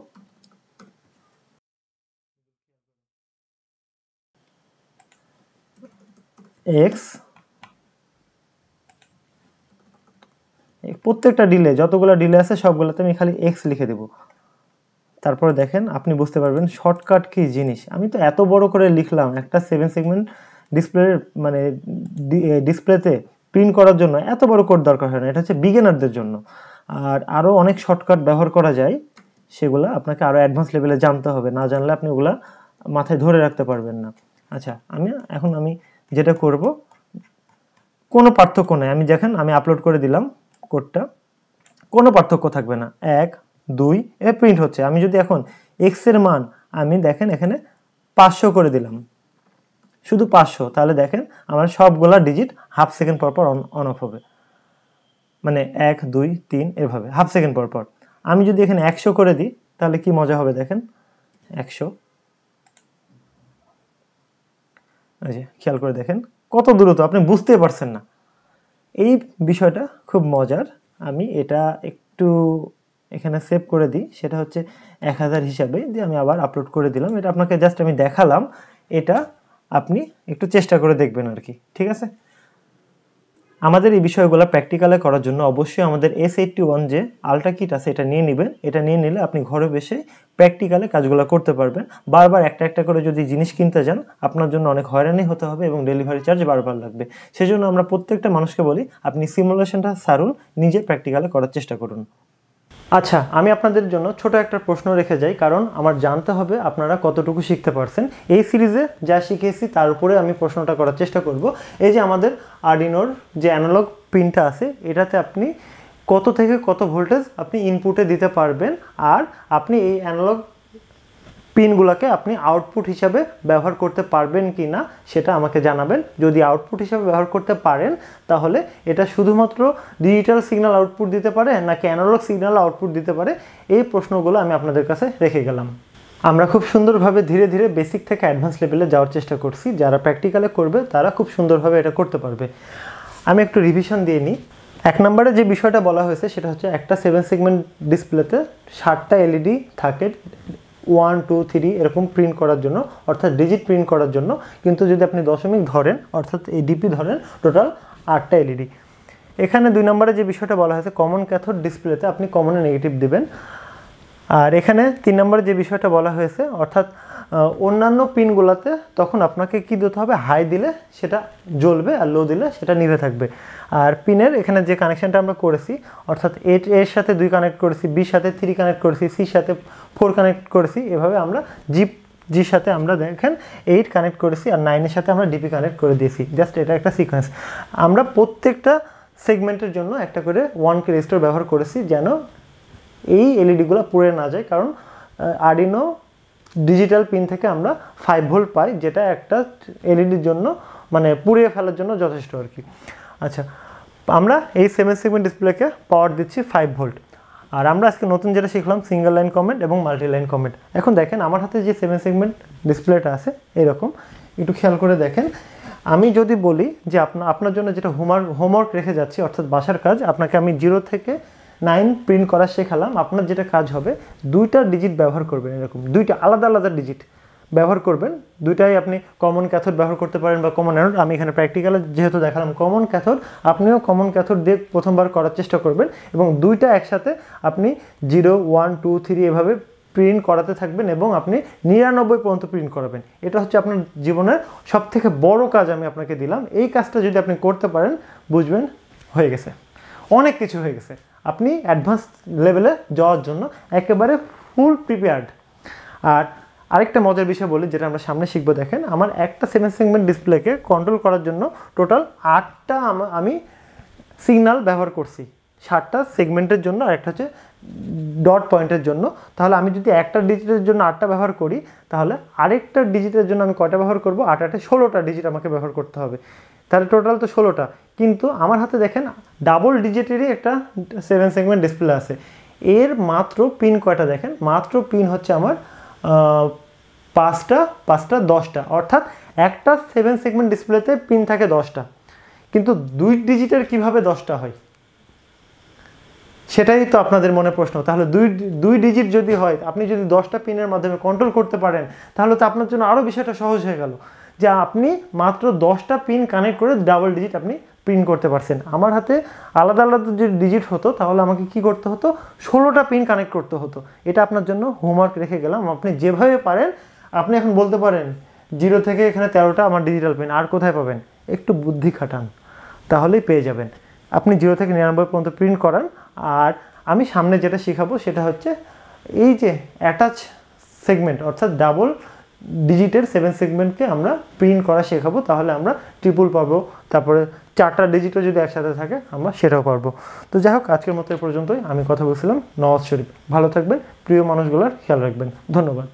x প্রত্যেকটা ডিলে, যতগুলো ডিলে আছে সবগুলোতে আমি খালি x লিখে দেব। তারপরে দেখেন আপনি বুঝতে পারবেন শর্টকাট কি জিনিস। আমি তো এত বড় করে লিখলাম, একটা 7 সেগমেন্ট ডিসপ্লে, মানে ডিসপ্লেতে প্রিন্ট করার জন্য এত বড় কোড দরকার হয় না। এটা হচ্ছে বিগিনারদের জন্য। আর আরও অনেক শর্টকাট ব্যবহার করা যায়, সেগুলো আপনাকে আরও অ্যাডভান্স লেভেলে জানতে হবে। না জানলে আপনি ওগুলা মাথায় ধরে রাখতে পারবেন না। আচ্ছা, এখন আমি যেটা করব, কোনো পার্থক্য নেই। আমি দেখেন আমি আপলোড করে দিলাম কোডটা, কোনো পার্থক্য থাকবে না। 1 2 এ প্রিন্ট হচ্ছে। আমি যদি এখন x এর মান আমি দেখেন এখানে 500 করে দিলাম, শুধু 500, তাহলে দেখেন আমার সবগুলা ডিজিট হাফ সেকেন্ড পর পর অন অফ হবে। মানে 1 2 3 এভাবে হাফ সেকেন্ড পর পর। আমি যদি এখানে 100 করে দিই, তাহলে কি মজা হবে দেখেন, 100। এই যে খেয়াল করে দেখেন কত দ্রুত, আপনি বুঝতেই পারছেন না। এই বিষয়টা খুব মজার। আমি এটা একটু এখানে সেভ করে দিই, সেটা হচ্ছে 1000 হিসাবে দিয়ে আমি আবার আপলোড করে দিলাম। এটা আপনাকে জাস্ট আমি দেখালাম, এটা আপনি একটু চেষ্টা করে দেখবেন আর কি, ঠিক আছে। আমাদের এই বিষয়গুলো প্র্যাকটিক্যালে করার জন্য অবশ্যই আমাদের S81 যে আলট্রা কিট আছে এটা নিয়ে নেবেন। এটা নিয়ে নিলে আপনি ঘরে বসে প্র্যাকটিক্যালে কাজগুলো করতে পারবেন। বারবার একটা একটা করে যদি জিনিস কিনতে যান আপনার জন্য অনেক হয়রানি হতে হবে এবং ডেলিভারি চার্জ বারবার লাগবে। সেজন্য আমরা প্রত্যেকটা মানুষকে বলি আপনি সিমুলেশনটা সারুন, নিজে প্র্যাকটিক্যালে করার চেষ্টা করুন। আচ্ছা, আমি আপনাদের জন্য ছোট একটা প্রশ্ন রেখে যাই, কারণ আমার জানতে হবে আপনারা কতটুকু শিখতে পারছেন। এই সিরিজে যা শিখেছি তার উপরে আমি প্রশ্নটা করার চেষ্টা করব। এই যে আমাদের আরডিনোর যে অ্যানালগ পিনটা আছে, এটাতে আপনি কত থেকে কত ভোল্টেজ আপনি ইনপুটে দিতে পারবেন, আর আপনি এই অ্যানালগ পিনগুলোকে আপনি আউটপুট হিসাবে ব্যবহার করতে পারবেন কি না সেটা আমাকে জানাবেন। যদি আউটপুট হিসাবে ব্যবহার করতে পারেন তাহলে এটা শুধুমাত্র ডিজিটাল সিগন্যাল আউটপুট দিতে পারে নাকি অ্যানালগ সিগন্যাল আউটপুট দিতে পারে, এই প্রশ্নগুলো আমি আপনাদের কাছে রেখে গেলাম। আমরা খুব সুন্দরভাবে ধীরে ধীরে বেসিক থেকে অ্যাডভান্স লেভেলে যাওয়ার চেষ্টা করছি। যারা প্র্যাকটিক্যালে করবে তারা খুব সুন্দরভাবে এটা করতে পারবে। আমি একটু রিভিশন দিয়ে নিই। 1 নম্বরে যে বিষয়টা বলা হয়েছে সেটা হচ্ছে একটা 7 সেগমেন্ট ডিসপ্লেতে 60টা এলইডি থাকে 1 2 3 এরকম প্রিন্ট করার জন্য, অর্থাৎ ডিজিট প্রিন্ট করার জন্য। কিন্তু যদি আপনি দশমিক ধরেন অর্থাৎ এই ডিপি ধরেন, টোটাল 8টা এলইডি। এখানে 2 নম্বরে যে বিষয়টা বলা হয়েছে কমন ক্যাথোড ডিসপ্লেতে আপনি কমনে নেগেটিভ দিবেন। আর এখানে 3 নম্বরে যে বিষয়টা বলা হয়েছে অর্থাৎ অন্যান্য পিনগুলোতে তখন আপনাকে কি দিতে হবে, হাই দিলে সেটা জ্বলবে আর লো দিলে সেটা নিভে থাকবে। আর পিনের এখানে যে কানেকশানটা আমরা করেছি অর্থাৎ এর সাথে 2 কানেক্ট করেছি, বির সাথে 3 কানেক্ট করেছি, সির সাথে 4 কানেক্ট করেছি, এভাবে আমরা জির সাথে আমরা দেখেন 8 কানেক্ট করেছি, আর 9-এর সাথে আমরা ডিপি কানেক্ট করে দিয়েছি। জাস্ট এটা একটা সিকোয়েন্স। আমরা প্রত্যেকটা সেগমেন্টের জন্য একটা করে 1K রেজিস্টর ব্যবহার করেছি যেন এই এলইডিগুলো পুড়ে না যায়, কারণ আরডিনো ডিজিটাল পিন থেকে আমরা 5 ভোল্ট পাই, যেটা একটা এলইডির জন্য মানে পুড়িয়ে ফেলার জন্য যথেষ্ট আর কি। আচ্ছা, আমরা এই 7 সেগমেন্ট ডিসপ্লেকে পাওয়ার দিচ্ছি 5 ভোল্ট। আর আমরা আজকে নতুন যেটা শিখলাম সিঙ্গেল লাইন কমেন্ট এবং মাল্টি লাইন কমেন্ট। এখন দেখেন আমার হাতে যে 7 সেগমেন্ট ডিসপ্লেটা আছে এরকম, একটু খেয়াল করে দেখেন। আমি যদি বলি যে আপনার জন্য যেটা হোমওয়ার্ক রেখে যাচ্ছি অর্থাৎ বাসার কাজ, আপনাকে আমি 0 থেকে 9 প্রিন্ট করা শেখালাম। আপনার যেটা কাজ হবে 2টা ডিজিট ব্যবহার করবেন, এরকম 2টা আলাদা আলাদা ডিজিট ব্যবহার করবেন। 2টাই আপনি কমন ক্যাথোড ব্যবহার করতে পারেন বা কমন অ্যানোড। আমি এখানে প্র্যাকটিক্যালে যেহেতু দেখালাম কমন ক্যাথোড, আপনিও কমন ক্যাথোড দিয়ে প্রথমবার করার চেষ্টা করবেন এবং 2টা একসাথে আপনি 0 1 2 3 এভাবে প্রিন্ট করাতে থাকবেন এবং আপনি 99 পর্যন্ত প্রিন্ট করাবেন। এটা হচ্ছে আপনার জীবনের সবথেকে বড় কাজ আমি আপনাকে দিলাম। এই কাজটা যদি আপনি করতে পারেন বুঝবেন হয়ে গেছে, অনেক কিছু হয়ে গেছে। আপনি অ্যাডভান্স লেভেলে যাওয়ার জন্য একেবারে ফুল প্রিপেয়ার্ড। আর আরেকটা মজার বিষয় বলি যেটা আমরা সামনে শিখবো। দেখেন আমার একটা 7 সেগমেন্ট ডিসপ্লেকে কন্ট্রোল করার জন্য টোটাল 8টা আমি সিগন্যাল ব্যবহার করছি, 7টা সেগমেন্টের জন্য আর একটা হচ্ছে ডট পয়েন্টের জন্য। তাহলে আমি যদি একটা ডিজিটের জন্য 8টা ব্যবহার করি তাহলে আরেকটা ডিজিটের জন্য আমি কয়টা ব্যবহার করব, 8 16টা ডিজিট আমাকে ব্যবহার করতে হবে। তাহলে টোটাল তো 16টা, কিন্তু আমার হাতে দেখেন ডাবল ডিজিটেরই একটা 7 সেগমেন্ট ডিসপ্লে আছে। এর মাত্র পিন কয়টা দেখেন, মাত্র পিন হচ্ছে আমার 5টা 10টা, অর্থাৎ একটা 7 সেগমেন্ট ডিসপ্লেতে পিন থাকে 10টা, কিন্তু 2 ডিজিটের কিভাবে 10টা হয় সেটাই তো আপনাদের মনে প্রশ্ন। তাহলে দুই ডিজিট যদি হয়, আপনি যদি 10টা পিনের মাধ্যমে কন্ট্রোল করতে পারেন তাহলে তো আপনার জন্য আরও বিষয়টা সহজ হয়ে গেল যে আপনি মাত্র 10টা পিন কানেক্ট করে ডাবল ডিজিট আপনি প্রিন্ট করতে পারছেন। আমার হাতে আলাদা আলাদা যে ডিজিট হতো তাহলে আমাকে কি করতে হতো, 16টা পিন কানেক্ট করতে হতো। এটা আপনার জন্য হোমওয়ার্ক রেখে গেলাম। আপনি যেভাবে পারেন, আপনি এখন বলতে পারেন 0 থেকে এখানে 13টা আমার ডিজিটাল পিন, আর কোথায় পাবেন, একটু বুদ্ধি খাটান তাহলেই পেয়ে যাবেন। আপনি 0 থেকে 99 পর্যন্ত প্রিন্ট করান। আর আমি সামনে যেটা শেখাবো সেটা হচ্ছে এই যে অ্যাটাচ সেগমেন্ট অর্থাৎ ডাবল ডিজিটের 7 সেগমেন্টকে আমরা প্রিন্ট করা শেখাবো। তাহলে আমরা ট্রিপল পাবো, তারপরে 4টা ডিজিটও যদি একসাথে থাকে আমরা সেটাও পারবো। তো যাই হোক, আজকের মতো এ পর্যন্তই। আমি কথা বলছিলাম নওয়াজ শরীফ। ভালো থাকবেন, প্রিয় মানুষগুলোর খেয়াল রাখবেন। ধন্যবাদ।